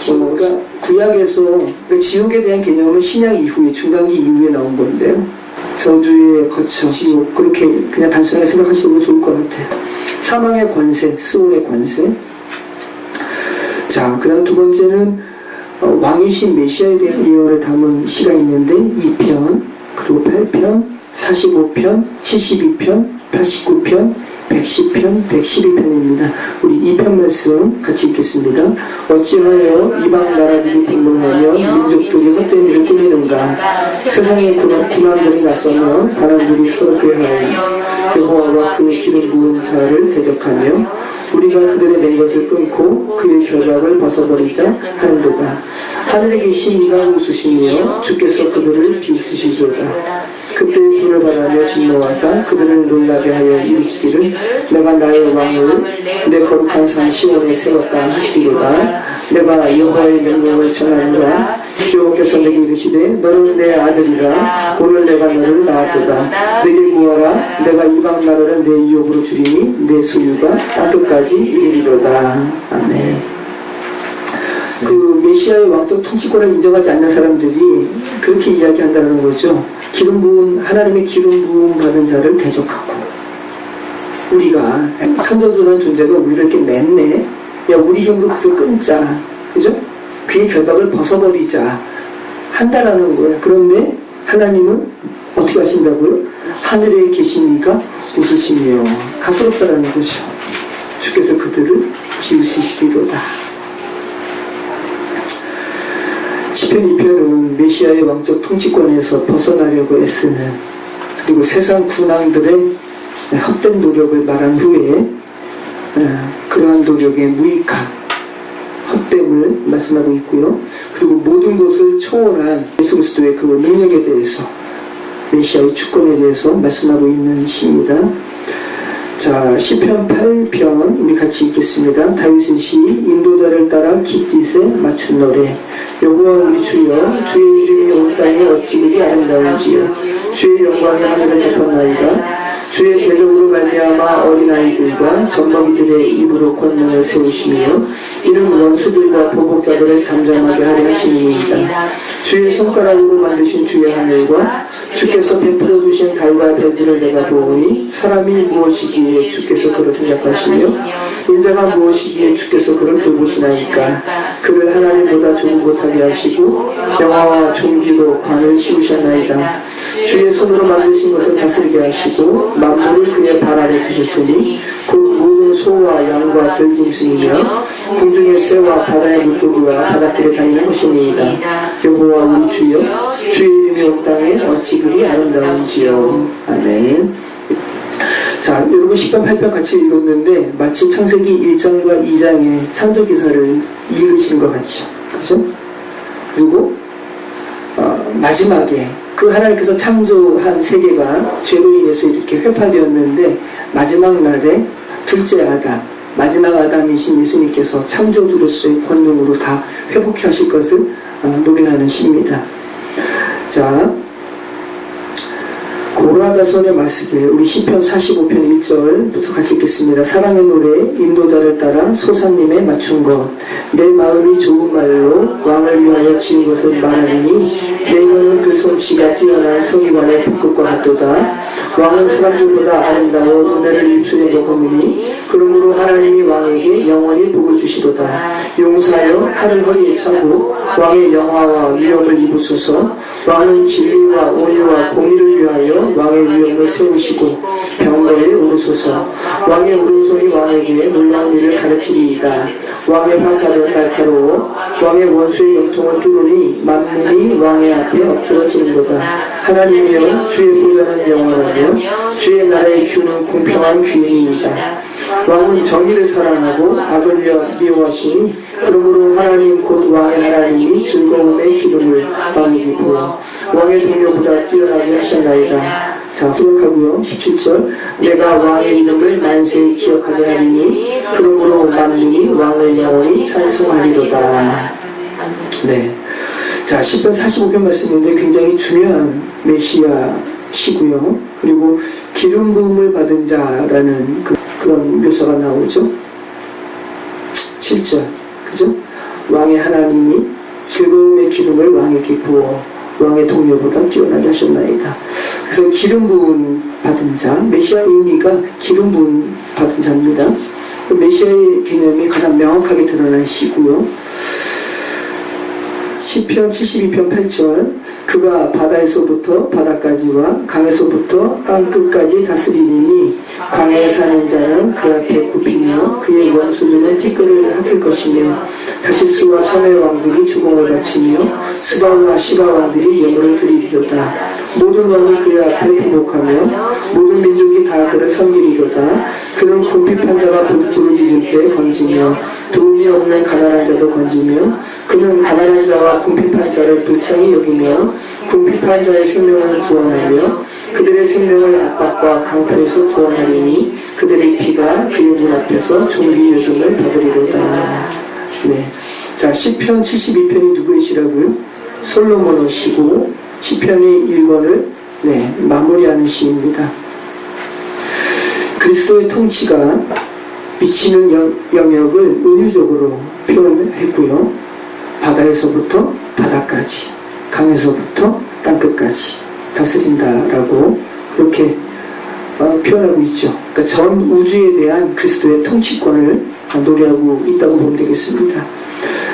그러니까 구약에서 그러니까 지옥에 대한 개념은 신약 이후에 중간기 이후에 나온 건데요. 저주에 거쳐 지옥 그렇게 그냥 단순하게 생각하시는 게 좋을 것 같아요. 사망의 권세, 스올의 권세. 자, 그다음 두 번째는 왕이신 메시아에 대한 예언을 담은 시가 있는데 2편, 그리고 8편, 45편, 72편, 89편, 110편, 112편입니다. 우리 2편 말씀 같이 읽겠습니다. 어찌하여 이방 나라들이 분노하며 민족들이 헛된 일을 꾸미는가. 세상의 군왕들이 나서며 관원들이 서로 꾀하여 여호와와 그의 기름 부은 자를 대적하며 우리가 그들의 맨 것을 끊고 그의 결박을 벗어버리자 하는도다. 하늘에 계신 이가 웃으시며 주께서 그들을 비웃으시도다. 그때 불을 발하며 진노하사 그들을 놀라게 하여 이르시기를 내가 나의 왕을 내 거룩한 산 시온에 세웠다 하시리로다. 내가 여호와의 명령을 전하노라. 여호와께서 내게 이르시되 너는 내 아들이라. 오늘 내가 너를 낳았도다. 내게 구하라. 내가 이방 나라를 내 유업으로 주리니 내 소유가 땅끝까지 이르리로다. 아멘. 그 메시아의 왕적 통치권을 인정하지 않는 사람들이 그렇게 이야기한다는 거죠. 기름 부은 하나님의 기름 부음 받은 자를 대적하고 우리가 선전수라는 존재가 우리를 이렇게 맺네. 야 우리 힘으로 그것을 끊자. 그죠? 그의 결박을 벗어버리자 한다라는 거예요. 그런데 하나님은 어떻게 하신다고요? 하늘에 계신 이가 웃으시며 가소롭다라는 거죠. 주께서 그들을 비웃으시리로다. 시편 2편은 메시아의 왕적 통치권에서 벗어나려고 애쓰는 그리고 세상 군왕들의 헛된 노력을 말한 후에 그러한 노력의 무익함, 헛됨을 말씀하고 있고요. 그리고 모든 것을 초월한 예수 그리스도의 그 능력에 대해서 메시아의 주권에 대해서 말씀하고 있는 시입니다. 자, 시편 8편 우리 같이 읽겠습니다. 다윗의 시 인도자를 따라 깃딧에 맞춘 노래. 여호와 우리 주여 주의 이름이 온 땅에 어찌 그리 아름다운지요. 주의 영광이 하늘을 덮었나이다. 주의 대적으로 말미암아 어린아이들과 젖먹이들의 입으로 권능을 세우시며 이는 원수들과 보복자들을 잠잠하게 하려 하시니이다. 주의 손가락으로 만드신 주의 하늘과 주께서 베풀어 주신 달과 별들을 내가 보오니 사람이 무엇이기에 주께서 그를 생각하시며 인자가 무엇이기에 주께서 그를 돌보시나이까. 그를 하나님보다 좋은 못하게 하시고 영화와 존귀로 관을 씌우셨나이다. 주의 손으로 만드신 것을 다스리게 하시고 만물을 그의 발 아래 두셨으니 곧 모든 소와 양과 들짐승이며 공중의 새와 바다의 물고기와 바닷길에 다니는 것이니이다. 여호와 우리 주여 주의 이름이 온 땅에 어찌 그리 아름다운지요. 아멘. 자, 여러분 10편 8편 같이 읽었는데 마치 창세기 1장과 2장의 창조기사를 읽으신 것 같죠. 그죠? 그리고 마지막에 그 하나님께서 창조한 세계가 죄로 인해서 이렇게 회파되었는데 마지막 날에 둘째 아담, 마지막 아담이신 예수님께서 창조주로서의 권능으로 다 회복해 하실 것을 노래하는 시입니다. 자, 고라 자손의 말씀을 우리 시편 45편 1절부터 같이 읽겠습니다. 사랑의 노래 인도자를 따라 소사님에 맞춘 것. 내 마음이 좋은 말로 왕을 위하여 지은 것을 말하리니 내 혀는 그 솜씨가 뛰어난 성의관의 북극과 같도다. 왕은 사람들보다 아름다워 은혜를 입술에 먹었느니 그러므로 하나님이 왕에게 영원히 복을 주시도다. 용사여 칼을 허리에 차고 왕의 영화와 위엄을 입으소서. 왕은 진리와 온유와 공의를 위하여 왕의 위엄을 세우시고 병거에 오르소서. 왕의 오른손이 왕에게 놀라운 일을 가르치리이다. 왕의 화살은 날카로워 왕의 원수의 염통은 뚫으니 만민이 왕의 앞에 엎드러지는도다. 하나님이여 주의 보좌는 영원하며 주의 나라의 규는 공평한 규이니이다. 왕은 정의를 사랑하고 악을 미워하시니 그러므로 하나님 곧 왕의 하나님이 즐거움의 기름을 왕에게 부어 왕의 동료보다 뛰어나게 하셨나이다. 자, 기억하고요. 17절 내가 왕의 이름을 만세히 기억하게 하리니 그러므로 만민이 왕을 영원히 찬송하리로다. 네. 자, 시편 45편 말씀인데 굉장히 중요한 메시아 시고요. 그리고 기름 부음을 받은 자라는 그런 묘사가 나오죠. 7절, 그죠? 왕의 하나님이 즐거움의 기름을 왕에게 부어 왕의 동료보다 뛰어나게 하셨나이다. 그래서 기름 부음 받은 자, 메시아의 의미가 기름 부음 받은 자입니다. 메시아의 개념이 가장 명확하게 드러난 시고요. 시편 72편 8절, 그가 바다에서부터 바다까지와 강에서부터 땅끝까지 다스리니 광야에 사는 자는 그 앞에 굽히며 그의 원수들은 티끌을 핥을 것이며 다시스와 섬의 왕들이 주공을 바치며 스바와 시바 왕들이 예물을 드리리로다. 모든 왕이 그의 앞에 부복하며 모든 민족이 다 그를 섬기리로다. 그는 궁핍한 자가 부르짖을 때 건지며 도움이 없는 가난한 자도 건지며 그는 가난한 자와 궁핍한 자를 불쌍히 여기며 궁핍한 자의 생명을 구원하며 그들의 생명을 압박과 강포에서 구원하리니 그들의 피가 그의 눈앞에서 종기 요금을 받으리로다. 네. 자, 시편 72편이 누구의 시라고요? 솔로몬의 시고 시편의 1권을 마무리하는 시입니다. 그리스도의 통치가 미치는 영역을 은유적으로 표현했고요. 바다에서부터 바다까지, 강에서부터 땅끝까지 다스린다라고 그렇게 표현하고 있죠. 그러니까 전 우주에 대한 그리스도의 통치권을 노래하고 있다고 보면 되겠습니다.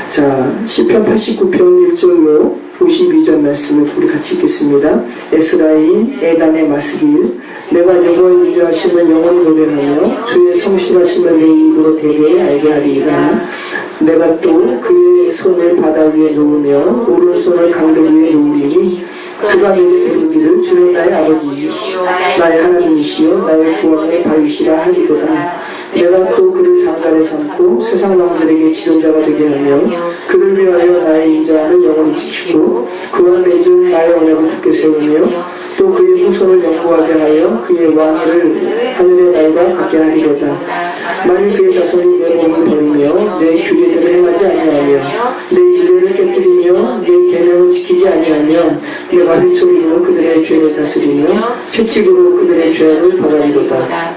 자, 시편 89편 1절로 52절 말씀을 우리 같이 읽겠습니다. 에스라임 에단의 마스길, 내가 여호와의 인자하심을 영원히 노래하며 주의 성실하심을 내 입으로 대개 알게 하리이다. 내가 또 그의 손을 바다 위에 놓으며 오른손을 강들 위에 놓으리니 그가 내게 부르기를 주는 나의 아버지이시오 나의 하나님이시오 나의 구원의 바위시라 하리로다. 내가 또 그를 장자로 삼고 세상 왕들에게 지존자가 되게 하며 그를 위하여 나의 인자함을 영원히 지키고 그와 맺은 나의 언약을 굳게 세우며 또 그의 후손을 영구하게 하여 그의 왕위를 하늘의 날과 같게 하리로다. 만일 그의 자손이 내 법을 버리며 내 규례들을 행하지 아니하며 내 율례를 깨뜨리며 내 계명을 지키지 아니하면 내가 회초리로 그들의 죄를 다스리며 채찍으로 그들의 죄악을 벌하리로다.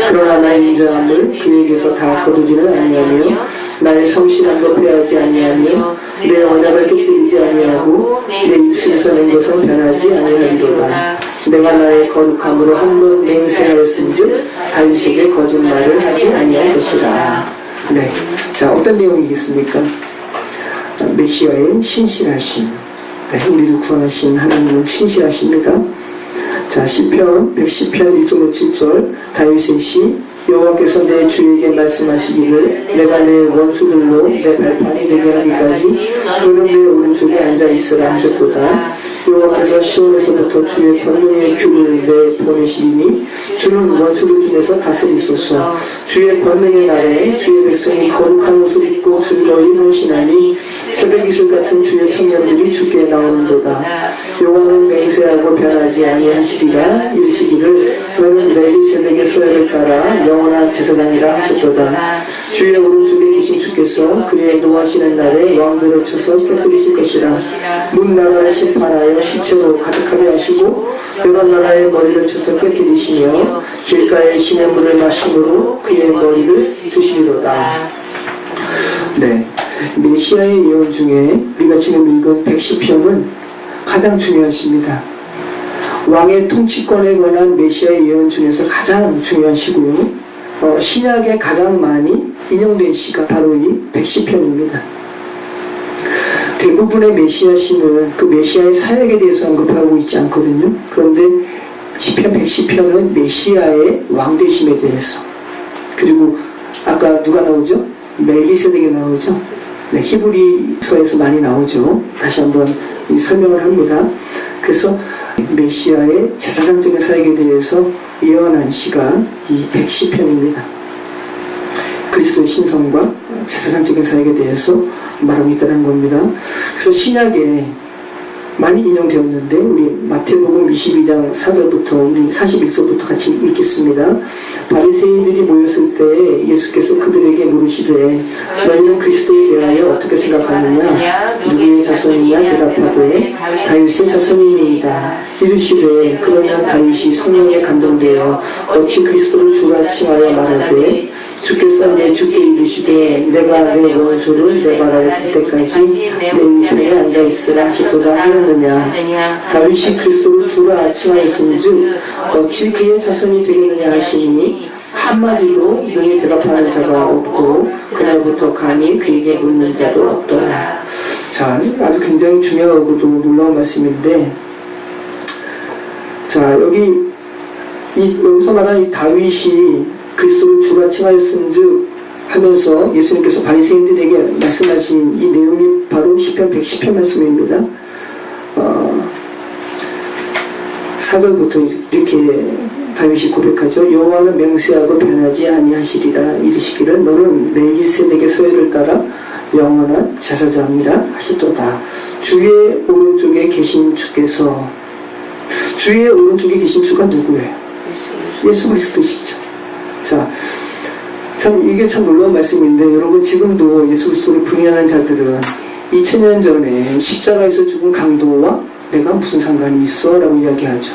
그러나 나의 인자함을 그에게서 다 거두지는 아니하며 나의 성실함도 패하지 아니하며 내 언약을 깨뜨리지 아니하고 내 입술에서 낸 것은 변하지 아니하리로다. 내가 나의 거룩함으로 한 번 맹세하였은즉 다윗에게 거짓말을 하지 아니할 것이다. 네, 자, 어떤 내용이겠습니까? 메시아의 신실하심. 네, 우리를 구원하신 하나님은 신실하십니다. 자, 시편 110편 1절 7절 다윗의 시, 여호와께서 내 주에게 말씀하시기를 내가 내 원수들로 내 발판이 되게 하기까지 너는 내 오른쪽에 앉아있으라 하셨도다. 여호와께서 시온에서부터 주의 권능의 규를 내보내시니 주는 원수들 중에서 다스리소서. 주의 권능의 날에 주의 백성이 거룩한 옷을 입고 즐거이 헌신하니 새벽 이슬 같은 주의 청년들이 주께 나오는도다. 여호와는 맹세하고 변하지 아니하시리라. 이르시기를 너는 멜기세덱의 서열을 따라 영원한 제사장이라 하셨도다. 주의 오른쪽에 계신 주께서 그의 노하시는 날에 왕들을 쳐서 깨뜨리실 것이라. 문 나라를 심판하여 시체로 가득하게 하시고 여러 나라의 머리를 쳐서 깨뜨리시며 길가의 시냇물을 마심으로 그의 머리를 드시리로다. 네, 메시아의 예언 중에 우리가 지금 읽은 110편은 가장 중요한 시입니다. 왕의 통치권에 관한 메시아의 예언 중에서 가장 중요한 시고요. 신약에 가장 많이 인용된 시가 바로 이 110편입니다. 대부분의 메시아 시는 그 메시아의 사역에 대해서 언급하고 있지 않거든요. 그런데 시편 110편은 메시아의 왕되심에 대해서, 그리고 아까 누가 나오죠? 멜기세덱이 나오죠. 네, 히브리서에서 많이 나오죠. 다시 한번 설명을 합니다. 그래서 메시아의 제사장적인 사역에 대해서 예언한 시가 이 110편입니다. 그리스도의 신성과 제사장적인 사역에 대해서 말하고 있다는 겁니다. 그래서 신약에 많이 인용되었는데 우리 마태복음 22장 4절부터 우리 41절부터 같이 읽겠습니다. 바리새인들이 모였을 때 예수께서 그들에게 물으시되 너희는 그리스도에 대하여 어떻게 생각하느냐? 누구의 자손이냐? 대답하되 다윗의 자손이니이다. 이르시되 그러면 다윗이 성령에 감동되어 어찌 그리스도를 주라 칭하여 말하되 주께서 내 주께 이르시되 내가 내 원수를 내 발 아래 둘 때까지 내 우편에 앉아있으라 하시도다 하였느냐. 다윗이 그리스도를 주라 칭하였은즉 어찌 그의 자손이 되겠느냐 하시니 한마디도 능히 대답하는 자가 없고 그날부터 감히 그에게 묻는 자도 없더라. 자, 아주 굉장히 중요하고도 놀라운 말씀인데, 자, 여기서 말하는 이 다윗이 그리스도를 주라 칭하였은즉 하면서 예수님께서 바리새인들에게 말씀하신 이 내용이 바로 시편 110편 말씀입니다. 4절부터 이렇게 다윗이 고백하죠. 여호와는 맹세하고 변하지 아니하시리라. 이르시기를 너는 멜기세덱의 소유를 따라 영원한 제사장이라 하시도다. 주의 오른쪽에 계신 주께서, 주의 오른쪽에 계신 주가 누구예요? 예수 그리스도시죠. 자, 참 이게 참 놀라운 말씀인데, 여러분 지금도 예수 그리스도를 부인하는 자들은 2000년 전에 십자가에서 죽은 강도와 내가 무슨 상관이 있어? 라고 이야기하죠.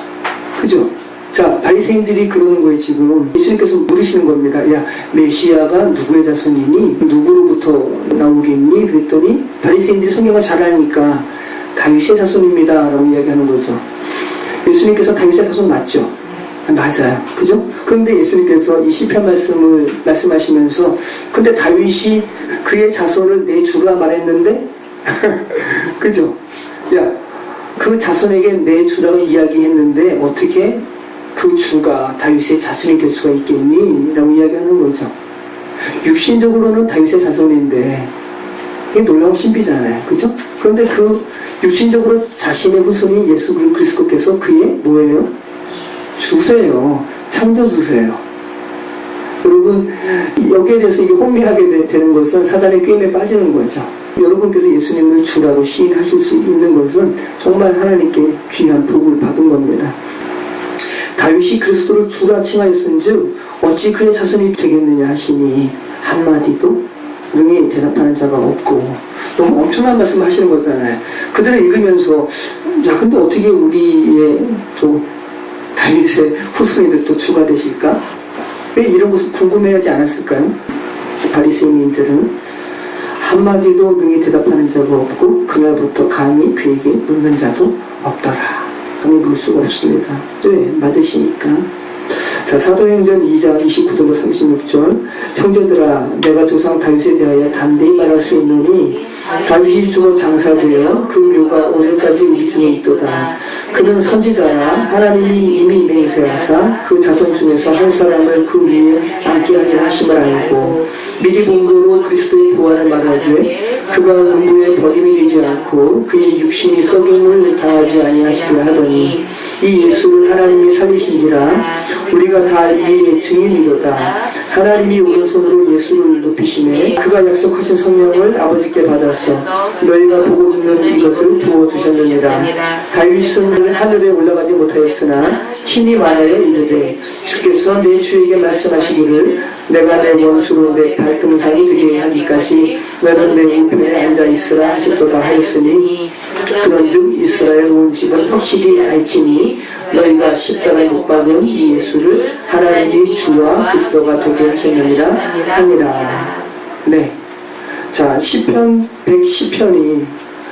그죠? 자, 바리새인들이 그러는 거예요. 지금 예수님께서 물으시는 겁니다. 야, 메시아가 누구의 자손이니? 누구로부터 나오겠니? 그랬더니 바리새인들이 성경을 잘 아니까 다윗의 자손입니다 라고 이야기하는 거죠. 예수님께서 다윗의 자손 맞죠? 맞아요. 그죠? 그런데 예수님께서 이 시편 말씀을 말씀하시면서 근데 다윗이 그의 자손을 내 주라 말했는데 그죠? 야, 그 자손에게 내 주라고 이야기했는데 어떻게 그 주가 다윗의 자손이 될 수가 있겠니? 라고 이야기하는 거죠. 육신적으로는 다윗의 자손인데 이게 놀라운 신비잖아요. 그죠? 그런데 그 육신적으로 자신의 후손인 예수 그리스도께서 그의 뭐예요? 주세요. 창조주세요. 여러분 여기에 대해서 이게 혼미하게 되는 것은 사단의 꾀임에 빠지는 거죠. 여러분께서 예수님을 주라고 시인하실 수 있는 것은 정말 하나님께 귀한 복을 받은 겁니다. 다윗이 그리스도를 주라 칭하였은즉 어찌 그의 자손이 되겠느냐 하시니 한마디도 능히 대답하는 자가 없고, 너무 엄청난 말씀을 하시는 거잖아요. 그들을 읽으면서 야 근데 어떻게 우리의 또 다윗의 후손이들도 주가 되실까? 왜 이런 것을 궁금해하지 않았을까요? 바리새인들은 한마디도 능히 대답하는 자가 없고 그날부터 감히 그에게 묻는 자도 없더라. 감히 물 수가 없습니다. 왜? 맞으시니까. 자, 사도행전 2장 29절로 36절. 형제들아, 내가 조상 다윗에 대하여 단대히 말할 수 있노니 다윗이 죽어 장사되어 그 묘가 오늘까지 우리 중에 있도다. 그는 선지자라 하나님이 이미 맹세하사 그 자손 중에서 한 사람을 그 위에 앉게 하려 하심을 알고 미리 본 거로 그리스도의 부활을 말하되 그가 음부에 버림이 되지 않고 그의 육신이 썩임을 다하지 아니하시리라 하더니 이 예수를 하나님이 살리신지라 우리가 다 이 일의 증인이로다. 하나님이 오른손으로 예수를 높이시매 그가 약속하신 성령을 아버지께 받아서 너희가 보고 듣는 이것을 부어주셨느니라. 다윗은 하늘에 올라가지 못하였으나 친히 말하여 이르되 주께서 내 주에게 말씀하시기를 내가 내 원수로 내 발등상이 되게 하기까지 너는 내 우편에 앉아있으라 하셨도다 하였으니 그런즉 이스라엘 온 집은 확실히 알지니 너희가 십자가에 못 박은 이 예수를 하나님이 주와 그리스도가 되게 하셨느니라 하니라. 네. 자, 시편 110편이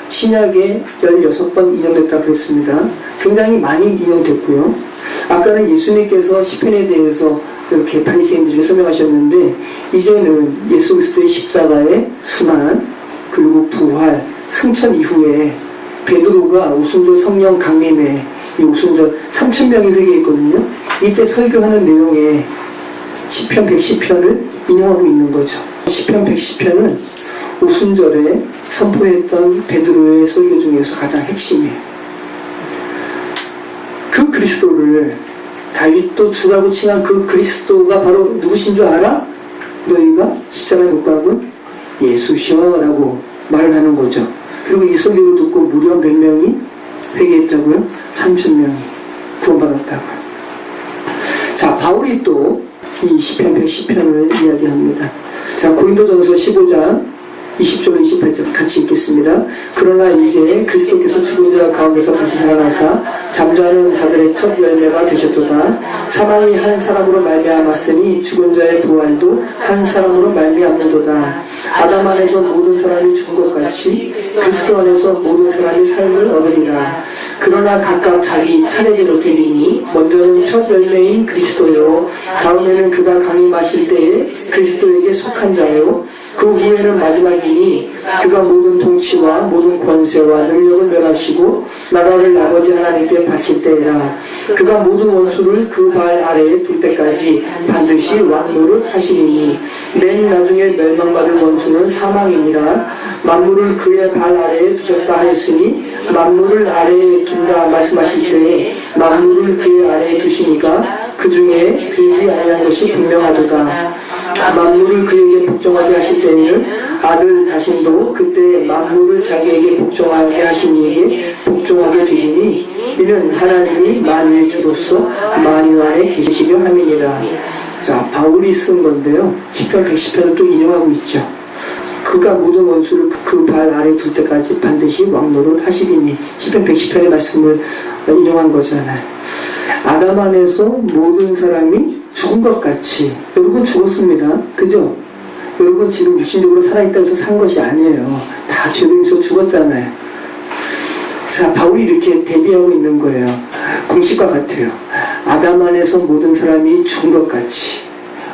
신약에 16번 인용됐다 그랬습니다. 굉장히 많이 인용됐고요. 아까는 예수님께서 시편에 대해서 이렇게 바리새인들에게 설명하셨는데 이제는 예수 그리스도의 십자가의 순환 그리고 부활, 승천 이후에 베드로가 오순절 성령 강림에 이 오순절 3,000명이 회개했거든요. 이때 설교하는 내용에 시편 110편을 인용하고 있는 거죠. 시편 110편은 오순절에 선포했던 베드로의 설교 중에서 가장 핵심이에요. 그 그리스도를 다윗도 주라고 칭한 그 그리스도가 바로 누구신 줄 알아? 너희가 십자가에 못 박은 예수셔 라고 말을 하는 거죠. 그리고 이 설교를 듣고 무려 몇 명이 회개했다고요? 3,000명이 구원받았다고요. 자, 바울이 또 이 시편 110편을 이야기합니다. 자, 고린도전서 15장 20절 28절 같이 읽겠습니다. 그러나 이제 그리스도께서 죽은 자 가운데서 다시 살아나사 잠자는 자들의 첫 열매가 되셨도다. 사망이 한 사람으로 말미암았으니 죽은 자의 부활도 한 사람으로 말미암는도다. 아담 안에서 모든 사람이 죽은 것 같이 그리스도 안에서 모든 사람이 삶을 얻으리라. 그러나 각각 자기 차례대로 되리니 먼저는 첫 열매인 그리스도요, 다음에는 그가 강이 마실 때에 그리스도에게 속한 자요, 그 후에는 마지막이니 그가 모든 통치와 모든 권세와 능력을 멸하시고 나라를 아버지 하나님께 바칠 때라. 그가 모든 원수를 그 발 아래에 둘 때까지 반드시 왕노릇 하시리니 맨 나중에 멸망받은 원수는 사망이니라. 만물을 그의 발 아래에 두셨다 하였으니 만물을 아래에 둔다 말씀하실 때에 만물을 그의 아래에 두시니까 그 중에 들지 아니한 것이 분명하도다. 만물을 그에게 복종하게 하실 때에는 아들 자신도 그때 만물을 자기에게 복종하게 하신 이에게 복종하게 되리니 이는 하나님이 만유의 주로서 만유 안에 계시려 함이니라. 자, 바울이 쓴 건데요, 시편 110편을 또 인용하고 있죠. 그가 모든 원수를 그 발 아래 둘 때까지 반드시 왕노릇 하시리니, 시편 110편의 말씀을 인용한 거잖아요. 아담 안에서 모든 사람이 죽은 것 같이, 여러분 죽었습니다. 그죠? 여러분 지금 육신적으로 살아있다고 해서 산 것이 아니에요. 다 죄로 죽었잖아요. 자, 바울이 이렇게 대비하고 있는 거예요. 공식과 같아요. 아담 안에서 모든 사람이 죽은 것 같이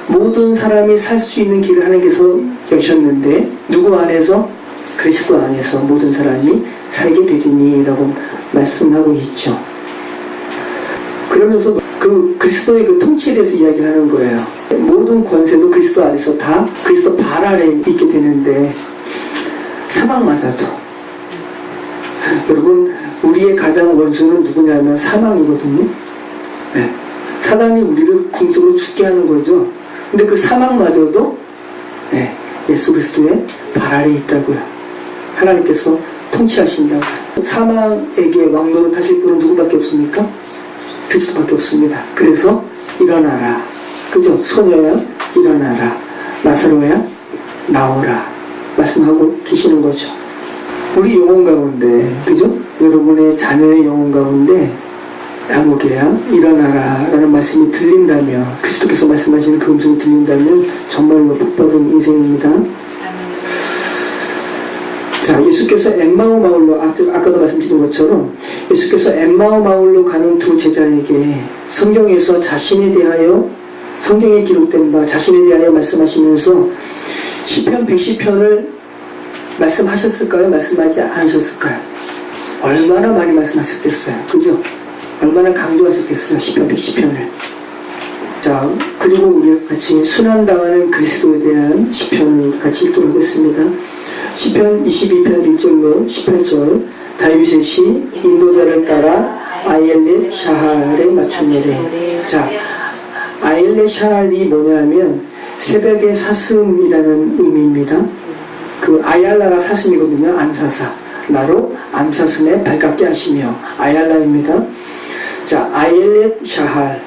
모든 사람이 살 수 있는 길을 하나님께서 여셨는데, 누구 안에서? 그리스도 안에서 모든 사람이 살게 되리니 라고 말씀하고 있죠. 그러면서 그 그리스도의 그 통치에 대해서 이야기하는 거예요. 모든 권세도 그리스도 안에서 다 그리스도 발 아래에 있게 되는데, 사망마저도, 여러분 우리의 가장 원수는 누구냐면 사망이거든요. 네. 사단이 우리를 궁적으로 죽게 하는 거죠. 근데 그 사망마저도 네, 예수 그리스도의 발 아래에 있다고요. 하나님께서 통치하신다고요. 사망에게 왕노릇 하실 분은 누구밖에 없습니까? 그리스도밖에 없습니다. 그래서 일어나라. 그죠? 소녀야 일어나라. 나사로야 나오라. 말씀하고 계시는 거죠. 우리 영혼 가운데, 그죠? 여러분의 자녀의 영혼 가운데 야무개야 일어나라 라는 말씀이 들린다면, 그리스도께서 말씀하시는 그 음성이 들린다면 정말로 복받은 인생입니다. 자, 예수께서 엠마오 마을로, 아까도 말씀드린 것처럼 예수께서 엠마오 마을로 가는 두 제자에게 성경에서 자신에 대하여, 성경에 기록된 바 자신에 대하여 말씀하시면서 시편 110편을 말씀하셨을까요? 말씀하지 않으셨을까요? 얼마나 많이 말씀하셨겠어요. 그죠? 얼마나 강조하셨겠어요. 시편 110편을. 자, 그리고 우리 같이 순환당하는 그리스도에 대한 시편을 같이 읽도록 하겠습니다. 시편 22편 1절로 18절. 다윗의 시, 인도자를 따라 아엘렛 샤할에 맞춤이래. 자, 아엘렛 샤할이 뭐냐면 새벽의 사슴이라는 의미입니다. 그 아얄라가 사슴이거든요. 암사사. 나로 암사슴에 발깎게 하시며, 아얄라입니다. 자, 아엘렛 샤할,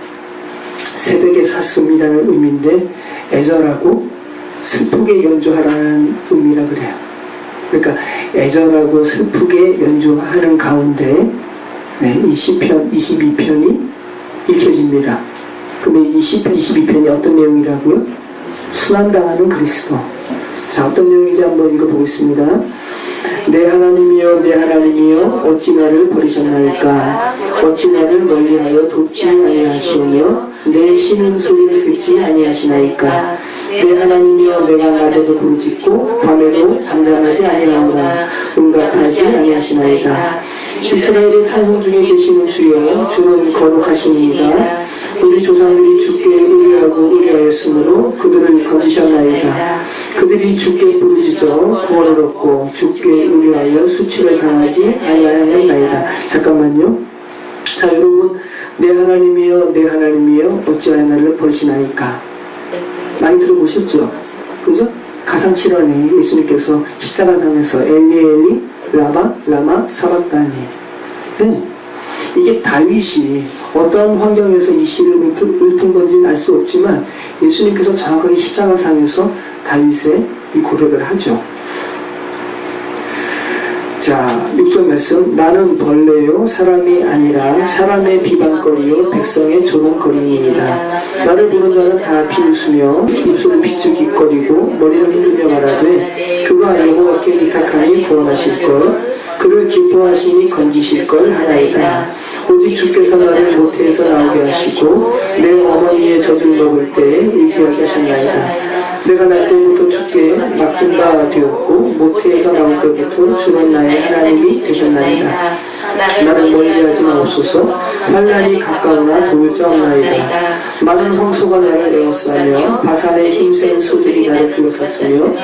새벽의 사슴이라는 의미인데 애절하고 슬프게 연주하라는 의미라 그래요. 그러니까 애절하고 슬프게 연주하는 가운데 네, 이 시편 22편이 읽혀집니다. 그러면 이 시편 22편이 어떤 내용이라고요? 순환당하는 그리스도. 자, 어떤 내용인지 한번 읽어보겠습니다. 내 하나님이여 내 하나님이여 어찌 나를 버리셨나이까. 어찌 나를 멀리하여 돕지 아니하시며 내 쉬는 소리를 듣지 아니하시나이까. 내 하나님이여 내가 낮에도 부르짖고 밤에도 잠잠하지 아니하노라. 응답하지 아니하시나이다. 이스라엘의 찬송 중에 계시는 주여, 주는 거룩하시니이다. 우리 조상들이 주께 의뢰하고 의뢰하였으므로 그들을 건지셨나이다. 그들이 주께 부르짖어 구원을 얻고 주께 의뢰하여 수치를 당하지 아니하였나이다. 잠깐만요. 자, 여러분, 내 하나님이여 내 하나님이여 어찌하여 나를 버리시나이까. 많이 들어보셨죠? 그죠? 가상칠언에 예수님께서 십자가상에서 엘리 엘리 라마 사박다니, 네. 이게 다윗이 어떤 환경에서 이 시를 읊은 건지는 알 수 없지만 예수님께서 정확하게 십자가상에서 다윗의 이 고백을 하죠. 자, 6절 말씀. 나는 벌레요 사람이 아니라 사람의 비방거리요 백성의 조롱거리니이다. 나를 보는 자는 다 비웃으며 입술을 비죽이거리고 머리를 흔들며 말하되 그가 여호와께 의탁하니 구원하실걸 그를 기뻐하시니 건지실 걸 하나이다. 오직 주께서 나를 모태에서 나오게 하시고 내 어머니의 젖을 먹을 때에 의지하게 하셨나이다. 내가 날 때부터 주께 맡긴 바 되었고 모태에서 나올 때부터 주는 나의 하나님이 되셨나이다. 나를 멀리하지 마옵소서. 환난이 가까우나 도울 자 없나이다. 많은 황소가 나를 에워싸며 바산의 힘센 소들이 나를 둘러쌌으며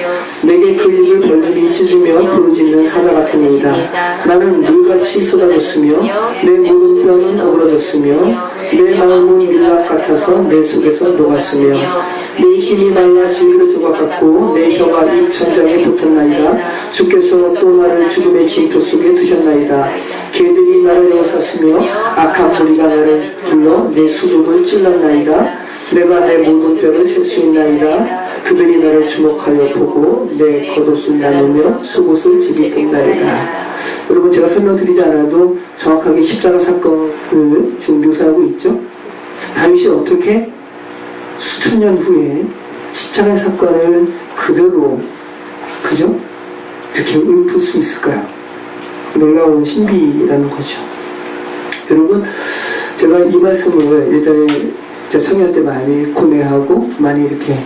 내게 그 입을 벌림이 찢으며 부르짖는 사자 같으니이다. 나는 물같이 쏟아졌으며 내 모든 뼈는 어그러졌으며 내 마음은 밀랍 같아서 내 속에서 녹았으며 내 힘이 말라 지위를 조각같고 내 혀가 입 천장에 붙었나이다. 주께서 또 나를 죽음의 징표 속에 두셨나이다. 개들이 나를 에워쌌으며 악한 무리가 나를 불러 내 수족을 찔렀나이다. 내가 내 모든 뼈를 셀 수 있나이다. 그들이 나를 주목하여 보고 내 겉옷을 나누며 속옷을 집이 뽑나이다. 여러분, 제가 설명드리지 않아도 정확하게 십자가 사건을 지금 묘사하고 있죠. 다윗이 어떻게 수천 년 후에 십자가 사건을 그대로 그죠? 이렇게 읊을 수 있을까요? 놀라운 신비라는 거죠. 여러분, 제가 이 말씀을 예전에 청년 때 많이 고뇌하고 많이 이렇게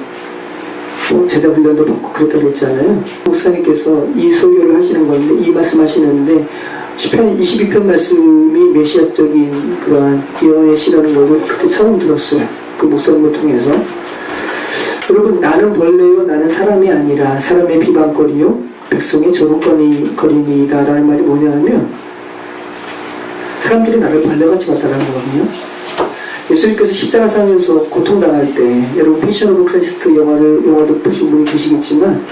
제자 훈련도 받고 그랬다고 했잖아요. 목사님께서 이 설교를 하시는 건데, 이 말씀 하시는데 시편 22편 말씀이 메시아적인 그러한 예언의 시라는 것을 그때 처음 들었어요. 그 목사님을 통해서. 여러분, 나는 벌레요 나는 사람이 아니라 사람의 비방거리요 백성의 조롱거리니이다 라는 말이 뭐냐 하면 사람들이 나를 벌레같이 봤다는 거거든요. 예수님께서 십자가상에서 고통당할 때 여러분 패션 오브 크리스트 영화도 보신 분이 계시겠지만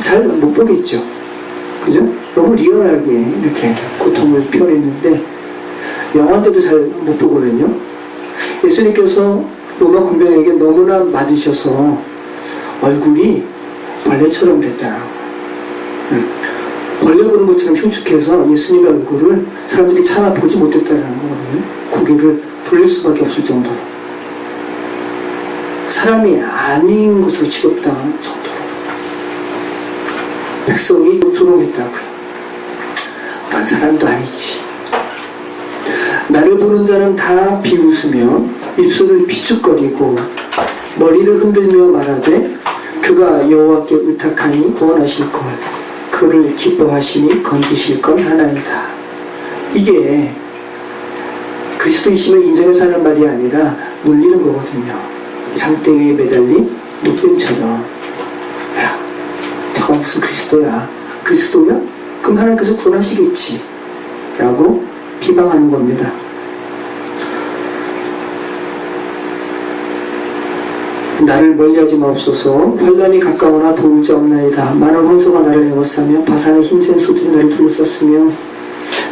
잘 못 보겠죠. 그죠? 너무 리얼하게 이렇게 고통을 표현했는데 영화들도 잘 못 보거든요. 예수님께서 로마 군병에게 너무나 맞으셔서 얼굴이 벌레처럼 됐다는 거예요. 벌레 보는 것처럼 흉측해서 예수님의 얼굴을 사람들이 차마 보지 못했다는 거거든요. 고개를 돌릴 수밖에 없을 정도로 사람이 아닌 것으로 취급당한 정도로 백성이 조롱했다고요. 난 사람도 아니지. 나를 보는 자는 다 비웃으며 입술을 비축거리고 머리를 흔들며 말하되 그가 여호와께 의탁하니 구원하실 걸 그를 기뻐하시니 건지실 건 하나이다. 이게 그리스도이심을 인정해서 하는 말이 아니라 놀리는 거거든요. 장대에 매달린 노뱀처럼 야, 저가 무슨 그리스도야? 그리스도야? 그럼 하나님께서 구원하시겠지 라고 비방하는 겁니다. 나를 멀리하지 마옵소서. 환난이 가까우나 도울 자 없나이다. 많은 황소가 나를 에워싸며 바산의 힘센 소들이 나를 둘러쌌으며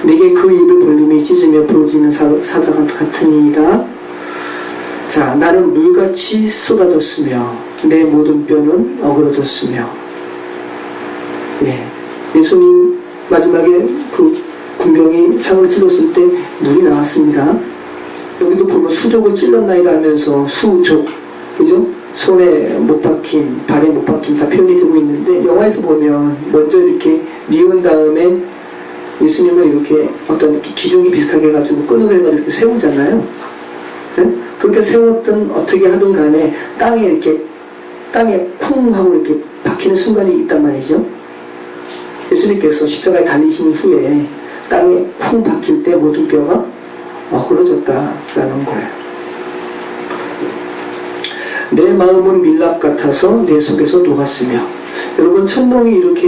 내게 그 입을 벌림이 찢으며 부러지는 사자 같으니이다. 자, 나는 물같이 쏟아졌으며 내 모든 뼈는 어그러졌으며. 예수님 마지막에 그 군병이 창을 찔렀을 때 물이 나왔습니다. 여기도 보면 수족을 찔렀나이다 하면서 수족, 그죠? 손에 못 박힘, 발에 못 박힘 다 표현이 되고 있는데 영화에서 보면 먼저 이렇게 뉘은 다음에 예수님을 이렇게 어떤 이렇게 기둥이 비슷하게 해가지고 끈으로 해가지고 이렇게 세우잖아요. 네? 그렇게 세웠든 어떻게 하든 간에 땅에 쿵 하고 이렇게 박히는 순간이 있단 말이죠. 예수님께서 십자가에 달리신 후에 땅에 쿵 박힐 때 모든 뼈가 어그러졌다라는 거예요. 내 마음은 밀랍 같아서 내 속에서 녹았으며. 여러분, 천둥이 이렇게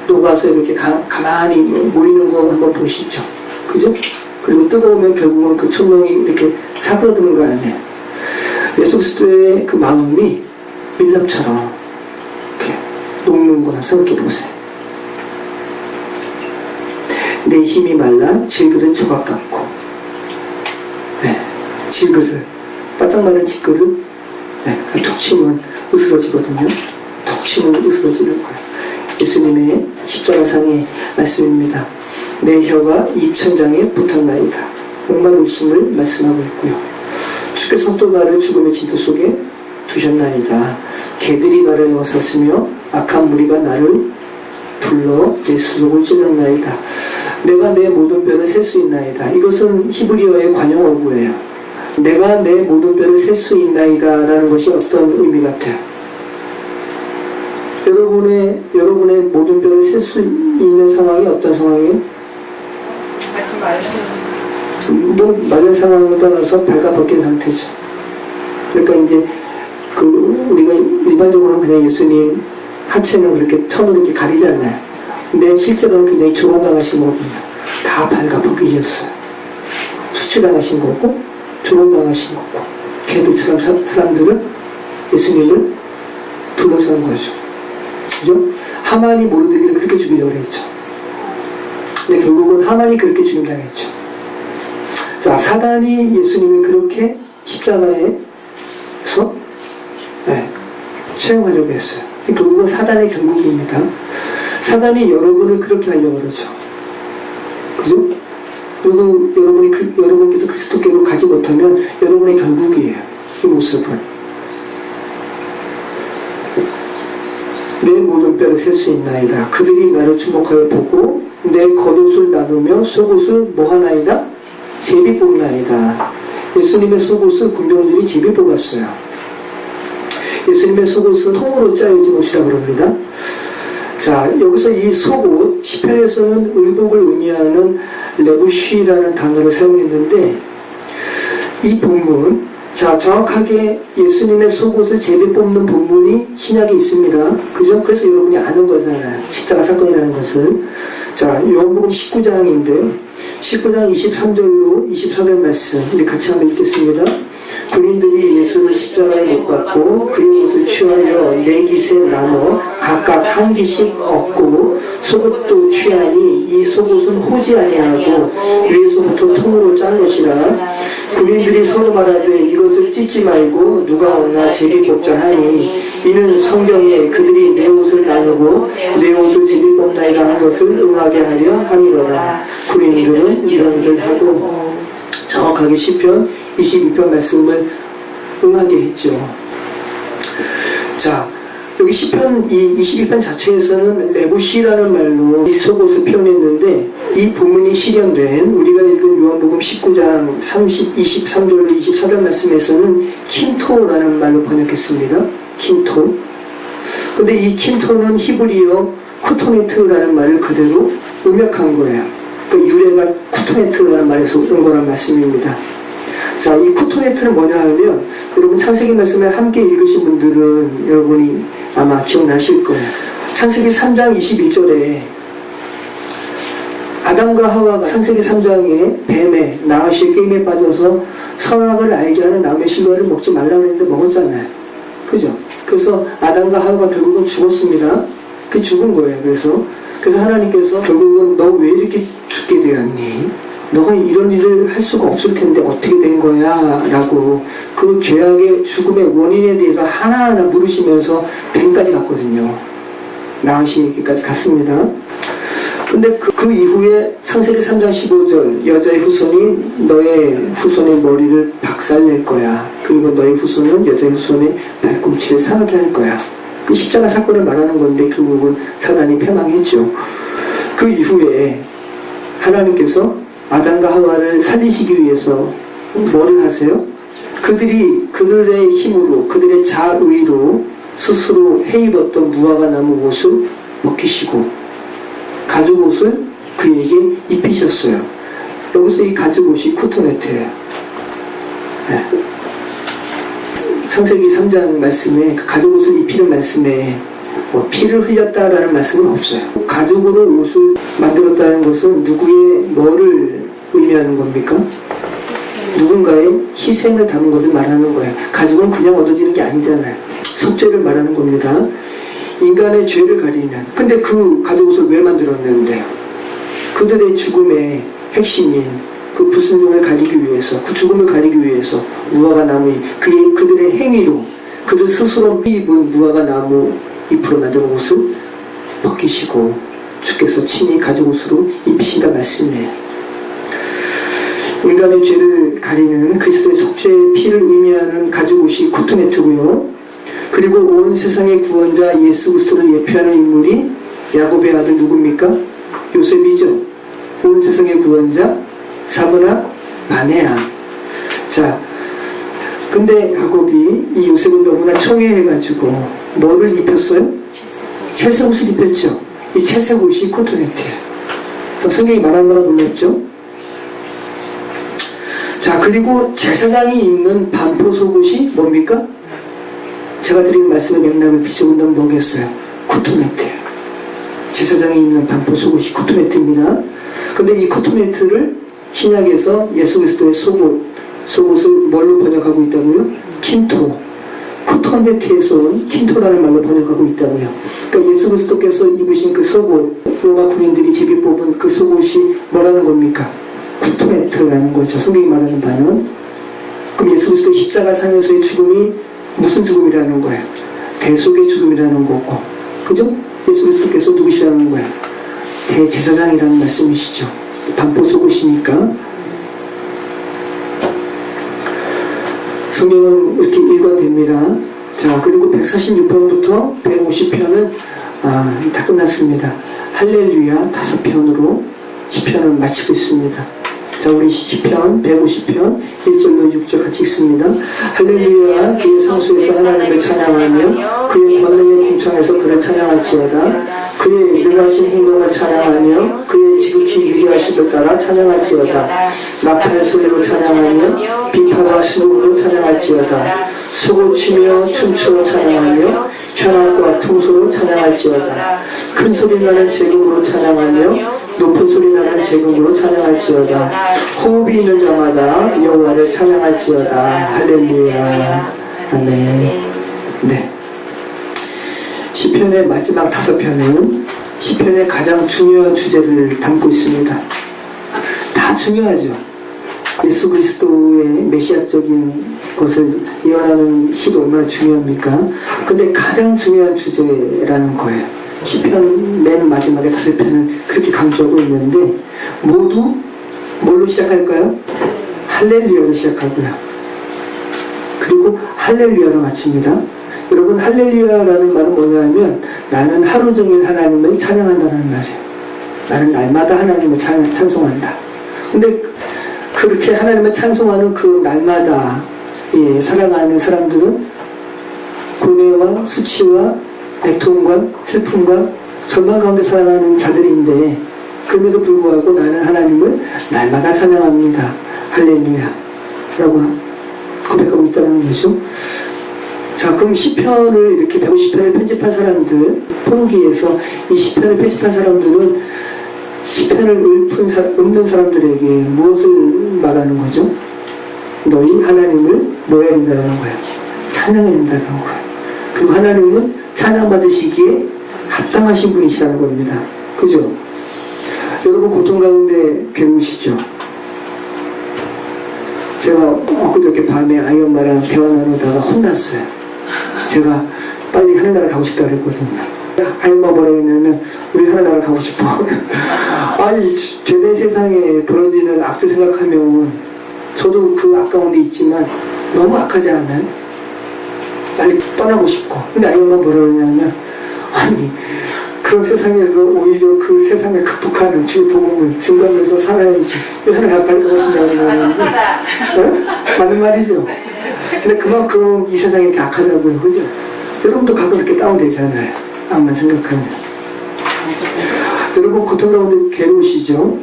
녹아서 이렇게 가만히 모이는 거 한번 보시죠. 그죠? 그리고 뜨거우면 결국은 그 천둥이 이렇게 사그러드는 거 아니에요. 예수 그리스도의 그 마음이 밀랍처럼 이렇게 녹는구나 생각해 보세요. 내 힘이 말라 질그릇 조각 같고. 네, 질그릇. 바짝 마른 질그릇. 네, 툭 치면 으스러지거든요. 툭 치면 으스러지는 거예요. 예수님의 십자가상의 말씀입니다. 내 혀가 입천장에 붙었나이다. 목마르심을 말씀하고 있고요. 주께서 또 나를 죽음의 진토 속에 두셨나이다. 개들이 나를 에워쌌으며 악한 무리가 나를 둘러 내 수족을 찔렀나이다. 내가 내 모든 뼈를 셀 수 있나이다. 이것은 히브리어의 관용 어구예요. 내가 내 모든 뼈를 셀 수 있나이다 라는 것이 어떤 의미 같아요? 여러분의 모든 뼈를 셀 수 있는 상황이 어떤 상황이에요? 뭐 마른 상황을 떠나서 발가벗긴 상태죠. 그러니까 이제 우리가 일반적으로는 그냥 예수님 하체는 그렇게 천으로 이렇게 가리지 않나요? 근데 실제로는 굉장히 조롱당하신 거거든요. 다 발가벗기셨어요. 수치당하신 거고 조롱당하신 거고 개들처럼 사람들은 예수님을 둘러싼 거죠. 그죠? 하만이 모르드기를 그렇게 죽이려고 했죠. 근데 결국은 하만이 그렇게 죽임당했죠. 자, 사단이 예수님을 그렇게 십자가에서 채용하려고 했어요. 결국은 사단의 결국입니다. 사단이 여러분을 그렇게 하려고 그러죠. 그죠? 그리고 여러분께서 그리스도께로 가지 못하면 여러분의 결국이에요. 이 모습은. 내 모든 뼈를 셀 수 있나이다. 그들이 나를 주목하여 보고 내 겉옷을 나누며 속옷을 뭐하나이다? 제비 뽑나이다. 예수님의 속옷을 군병들이 제비 뽑았어요. 예수님의 속옷은 통으로 짜여진 옷이라고 그럽니다. 자, 여기서 이 속옷, 시편에서는 의복을 의미하는 레부쉬라는 단어를 사용했는데 이 본문, 자, 정확하게 예수님의 속옷을 제비 뽑는 본문이 신약에 있습니다. 그죠? 그래서 여러분이 아는 거잖아요. 십자가 사건이라는 것을. 자, 요한복음 19장인데요. 19장 23절로 24절 말씀 우리 같이 한번 읽겠습니다. 군인들이 예수를 십자가에 못 박고 그의 옷을 취하여 네 깃에 나눠 각각 한 깃씩 얻고 속옷도 취하니 이 속옷은 호지 아니하고 위에서부터 통으로 짠 것이라. 군인들이 서로 말하되 이것을 찢지 말고 누가 오나 제비 뽑자 하니 이는 성경에 그들이 내 옷을 나누고 내 옷을 제비 뽑나이다 한 것을 응하게 하려 함이로라. 군인들은 이런 일을 하고 정확하게 시편 22편 말씀을 응하게 했죠. 자, 여기 시편 22편 자체에서는 레부시라는 말로 이 속옷을 표현했는데 이 본문이 실현된 우리가 읽은 요한복음 19장 23절로 24절 말씀에서는 킨토라는 말로 번역했습니다. 킨토. 근데 이 킨토는 히브리어 쿠토네트라는 말을 그대로 음역한 거예요. 그 유래가 쿠토네트라는 말에서 온 거란 말씀입니다. 자, 이 쿠토네트는 뭐냐 하면 여러분 창세기 말씀을 함께 읽으신 분들은 여러분이 아마 기억나실 거예요. 창세기 3장 21절에 아담과 하와가 창세기 3장에 뱀의 나하시의 게임에 빠져서 선악을 알게 하는 나무의 실과를 먹지 말라고 했는데 먹었잖아요. 그죠? 그래서 아담과 하와가 결국은 죽었습니다. 그 죽은 거예요. 그래서 하나님께서 결국은 너 왜 이렇게 죽게 되었니? 너가 이런 일을 할 수가 없을 텐데 어떻게 된 거야? 라고 그 죄악의 죽음의 원인에 대해서 하나하나 물으시면서 뱀까지 갔거든요. 나하시에게까지 갔습니다. 근데 그 이후에 창세기 3장 15절 여자의 후손이 너의 후손의 머리를 박살낼 거야. 그리고 너의 후손은 여자의 후손의 발꿈치를 상하게 할 거야. 그 십자가 사건을 말하는 건데 결국은 사단이 패망했죠. 그 이후에 하나님께서 아담과 하와를 살리시기 위해서 뭐를 하세요? 그들의 힘으로 그들의 자의로 스스로 해입었던 무화과 나무 옷을 벗기시고 가죽 옷을 그에게 입히셨어요. 여기서 이 가죽 옷이 쿠토네트예요. 네. 창세기 3장 말씀에 그 가죽 옷을 입히는 말씀에 뭐 피를 흘렸다라는 말씀은 없어요. 가죽으로 옷을 만들었다는 것은 누구의 뭐를 의미하는 겁니까? 누군가의 희생을 담은 것을 말하는 거예요. 가죽은 그냥 얻어지는 게 아니잖아요. 속죄를 말하는 겁니다. 인간의 죄를 가리는. 근데 그 가죽 옷을 왜 만들었는데요? 그들의 죽음의 핵심인 그 불순종을 가리기 위해서, 그 죽음을 가리기 위해서 무화과 나무 그들의 행위로 그들 스스로 입은 무화과 나무 잎으로 만든 옷을 벗기시고 주께서 친히 가죽 옷으로 입히신다 말씀이에요. 인간의 죄를 가리는 그리스도의 속죄의 피를 의미하는 가죽 옷이 코트네트고요. 그리고 온 세상의 구원자 예수 그리스도를 예표하는 인물이 야곱의 아들 누굽니까? 요셉이죠. 온 세상의 구원자 사브나 마네아. 자, 근데 야곱이 이 요셉을 너무나 총애해가지고 뭐를 입혔어요? 채색 옷을 입혔죠. 이 채색 옷이 코트네트예요. 성경이 말한 거라 놀랐죠. 자, 그리고 제사장이 입는 반포 속옷이 뭡니까? 제가 드린 말씀의 맥락을 비춰본다면 뭐겠어요? 코트네트예요. 제사장이 입는 반포 속옷이 코트네트입니다. 근데 이 코트네트를 신약에서 예수 그리스도의 속옷을 뭘로 번역하고 있다고요? 킨토. 코트네트에서 온 킨토라는 말로 번역하고 있다고요. 그러니까 예수 그리스도께서 입으신 그 속옷, 로마 군인들이 제비 뽑은 그 속옷이 뭐라는 겁니까? 코트네트라는 거죠. 성경이 말하는 바는. 그럼 예수 그리스도의 십자가상에서의 죽음이 무슨 죽음이라는 거예요? 대속의 죽음이라는 거고, 그죠? 예수 그리스도께서 누구시라는 거예요? 대제사장이라는 말씀이시죠. 반포 속옷이니까. 성경은 이렇게 읽어됩니다. 자, 그리고 146편부터 150편은 다 끝났습니다. 할렐루야 5편으로 시편을 마치고 있습니다. 자, 우리 시편 150편 1절로 6절 같이 읽습니다. 할렐루야 그의 성소에서 하나님을 찬양하며 그의 권능의 궁창에서 그를 찬양할지어다. 그의 능하신 행동을 찬양하며 그의 지극히 위대하심을 따라 찬양할지어다. 나팔 소리로 찬양하며 비파와 신음으로 찬양할지어다. 소고치며 춤추어 찬양하며 현악과 통소로 찬양할지어다. 큰 소리 나는 제금으로 찬양하며 높은 소리 나는 제금으로 찬양할지어다. 호흡이 있는 자마다 여호와를 찬양할지어다. 할렐루야. 아멘. 네. 시편의 마지막 5편은 시편의 가장 중요한 주제를 담고 있습니다. 다 중요하죠. 예수 그리스도의 메시아적인 것을 예언하는 시도 얼마나 중요합니까? 근데 가장 중요한 주제라는 거예요. 시편 맨 마지막에 5편은 그렇게 강조하고 있는데 모두 뭘로 시작할까요? 할렐루야로 시작하고요. 그리고 할렐루야로 마칩니다. 여러분, 할렐루야라는 말은 뭐냐면 나는 하루 종일 하나님을 찬양한다는 말이에요. 나는 날마다 하나님을 찬송한다. 근데 그렇게 하나님을 찬송하는 그 날마다 살아가는 사람들은 고뇌와 수치와 애통과 슬픔과 절망 가운데 살아가는 자들인데 그럼에도 불구하고 나는 하나님을 날마다 찬양합니다. 할렐루야 라고 고백하고 있다는 거죠. 자, 그럼 시편을 이렇게 150편을 편집한 사람들, 포기해서 이 시편을 편집한 사람들은 시편을 읊는 사람들에게 무엇을 말하는 거죠? 너희 하나님을 뭐 해야 된다는 거예요? 찬양해야 된다는 거예요. 그리고 하나님은 찬양받으시기에 합당하신 분이시라는 겁니다. 그죠? 여러분 고통 가운데 괴로우시죠? 제가 엊그저께 밤에 아이 엄마랑 대화 나누다가 혼났어요. 제가 빨리 하늘나라 가고 싶다 그랬거든요. 아이 엄마 뭐라고 했냐면 우리 하늘나라 가고 싶어. 아니 죄된 세상에 벌어지는 악들 생각하면 저도 그 아까운 데 있지만 너무 악하지 않아요? 빨리 떠나고 싶고. 근데 아이 엄마 뭐라고 했냐면 아니 그런 세상에서 오히려 그 세상을 극복하는 주의 복음을 증거하면서 살아야지 왜 하나님 빨리 가고 싶냐고 그러는데 맞는 말이죠. 근데 그만큼 이 세상이 이렇게 악하다고요. 그죠? 여러분도 가끔 이렇게 다운되잖아요. 암만 생각하면. 여러분 고통 가운데 괴로우시죠?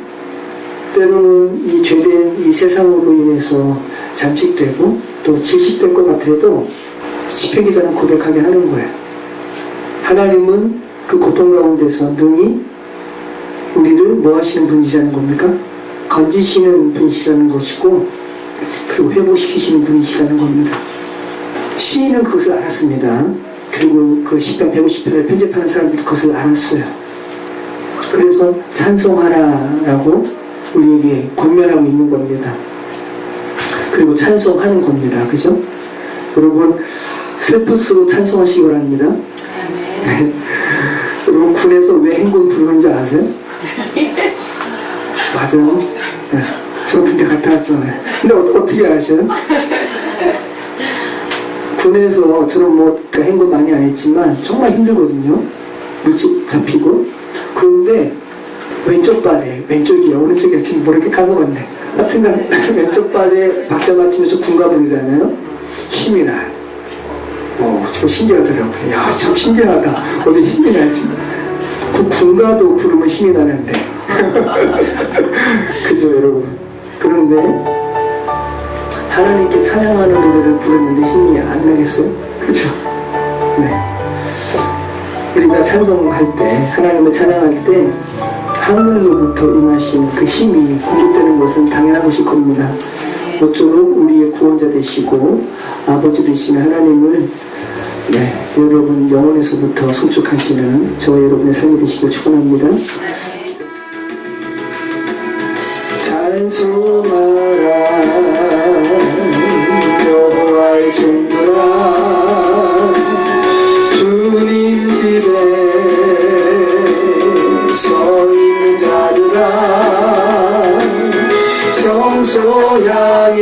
때로는 이 죄된 이 세상으로 인해서 잠식되고 또 질식될 것 같아도 시편 기자는 고백하게 하는 거예요. 하나님은 그 고통 가운데서 능히 우리를 뭐 하시는 분이시라는 겁니까? 건지시는 분이시라는 것이고 그리고 회복시키시는 분이시라는 겁니다. 시인은 그것을 알았습니다. 그리고 그 시편 150편을 편집하는 사람들도 그것을 알았어요. 그래서 찬송하라라고 우리에게 권면하고 있는 겁니다. 그리고 찬송하는 겁니다. 그죠? 여러분 셀프스로 찬송하시기 바랍니다. 여러분 군에서 왜 행군 부르는 줄 아세요? 맞아요. 네. 저 군대 갔다 왔잖아요. 근데 어떻게 아셔요? 군에서 저는 뭐 행군 많이 안 했지만 정말 힘들거든요. 물집 잡히고. 그런데 왼쪽 발에, 왼쪽이야 오른쪽이야 지금 모르게 까먹었네. 하여튼간 왼쪽 발에 박자 맞추면서 군가 부르잖아요. 힘이 나요. 좀 신기하더라고요. 야, 참 신기하다. 어디 힘이 나지? 그 군가도 부르면 힘이 나는데. 그죠, 여러분? 그런데 하나님께 찬양하는 노래를 부르는데 힘이 안 나겠어요? 그죠? 네. 우리가 찬송할 때, 하나님을 찬양할 때 하늘로부터 임하신 그 힘이 공급되는 것은 당연한 것일 겁니다. 모쪼록 우리의 구원자 되시고 아버지 되시는 하나님을 여러분 영혼에서부터 송축하시는 저와 여러분의 삶이 되시길 축원합니다. 찬송하라 여호와의 종들아 주님 집에 서 있는 자들아 성소 향해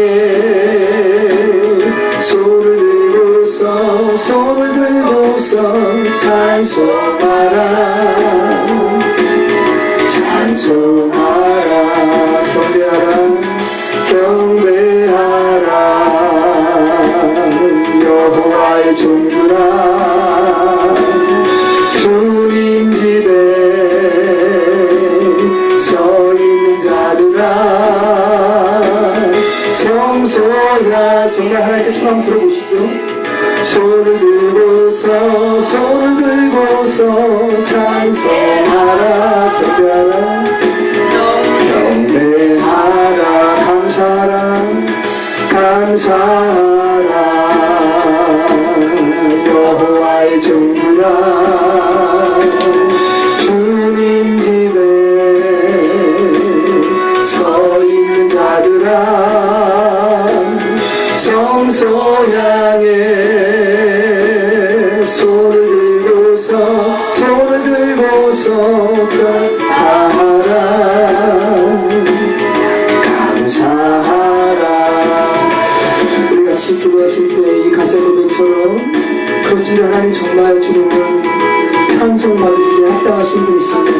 손을 들고서 찬송하라 찬송하라 경배하라 여호와의 종들아 주님 집에 서 있는 자들아 성소야 정말 하나님께 손 한번 들어보시죠. 손을 들고서 찬송하라 경배하라 감사하라 여호와의 종들아 주님 집에 서 있는 자들아 성소 향해 손을 들고서 감사하라 우리가 기도하실 때 이 가사 고백처럼 그렇습니다. 하나님 정말 주님은 찬송 받으시기에 합당하신 분이십니다.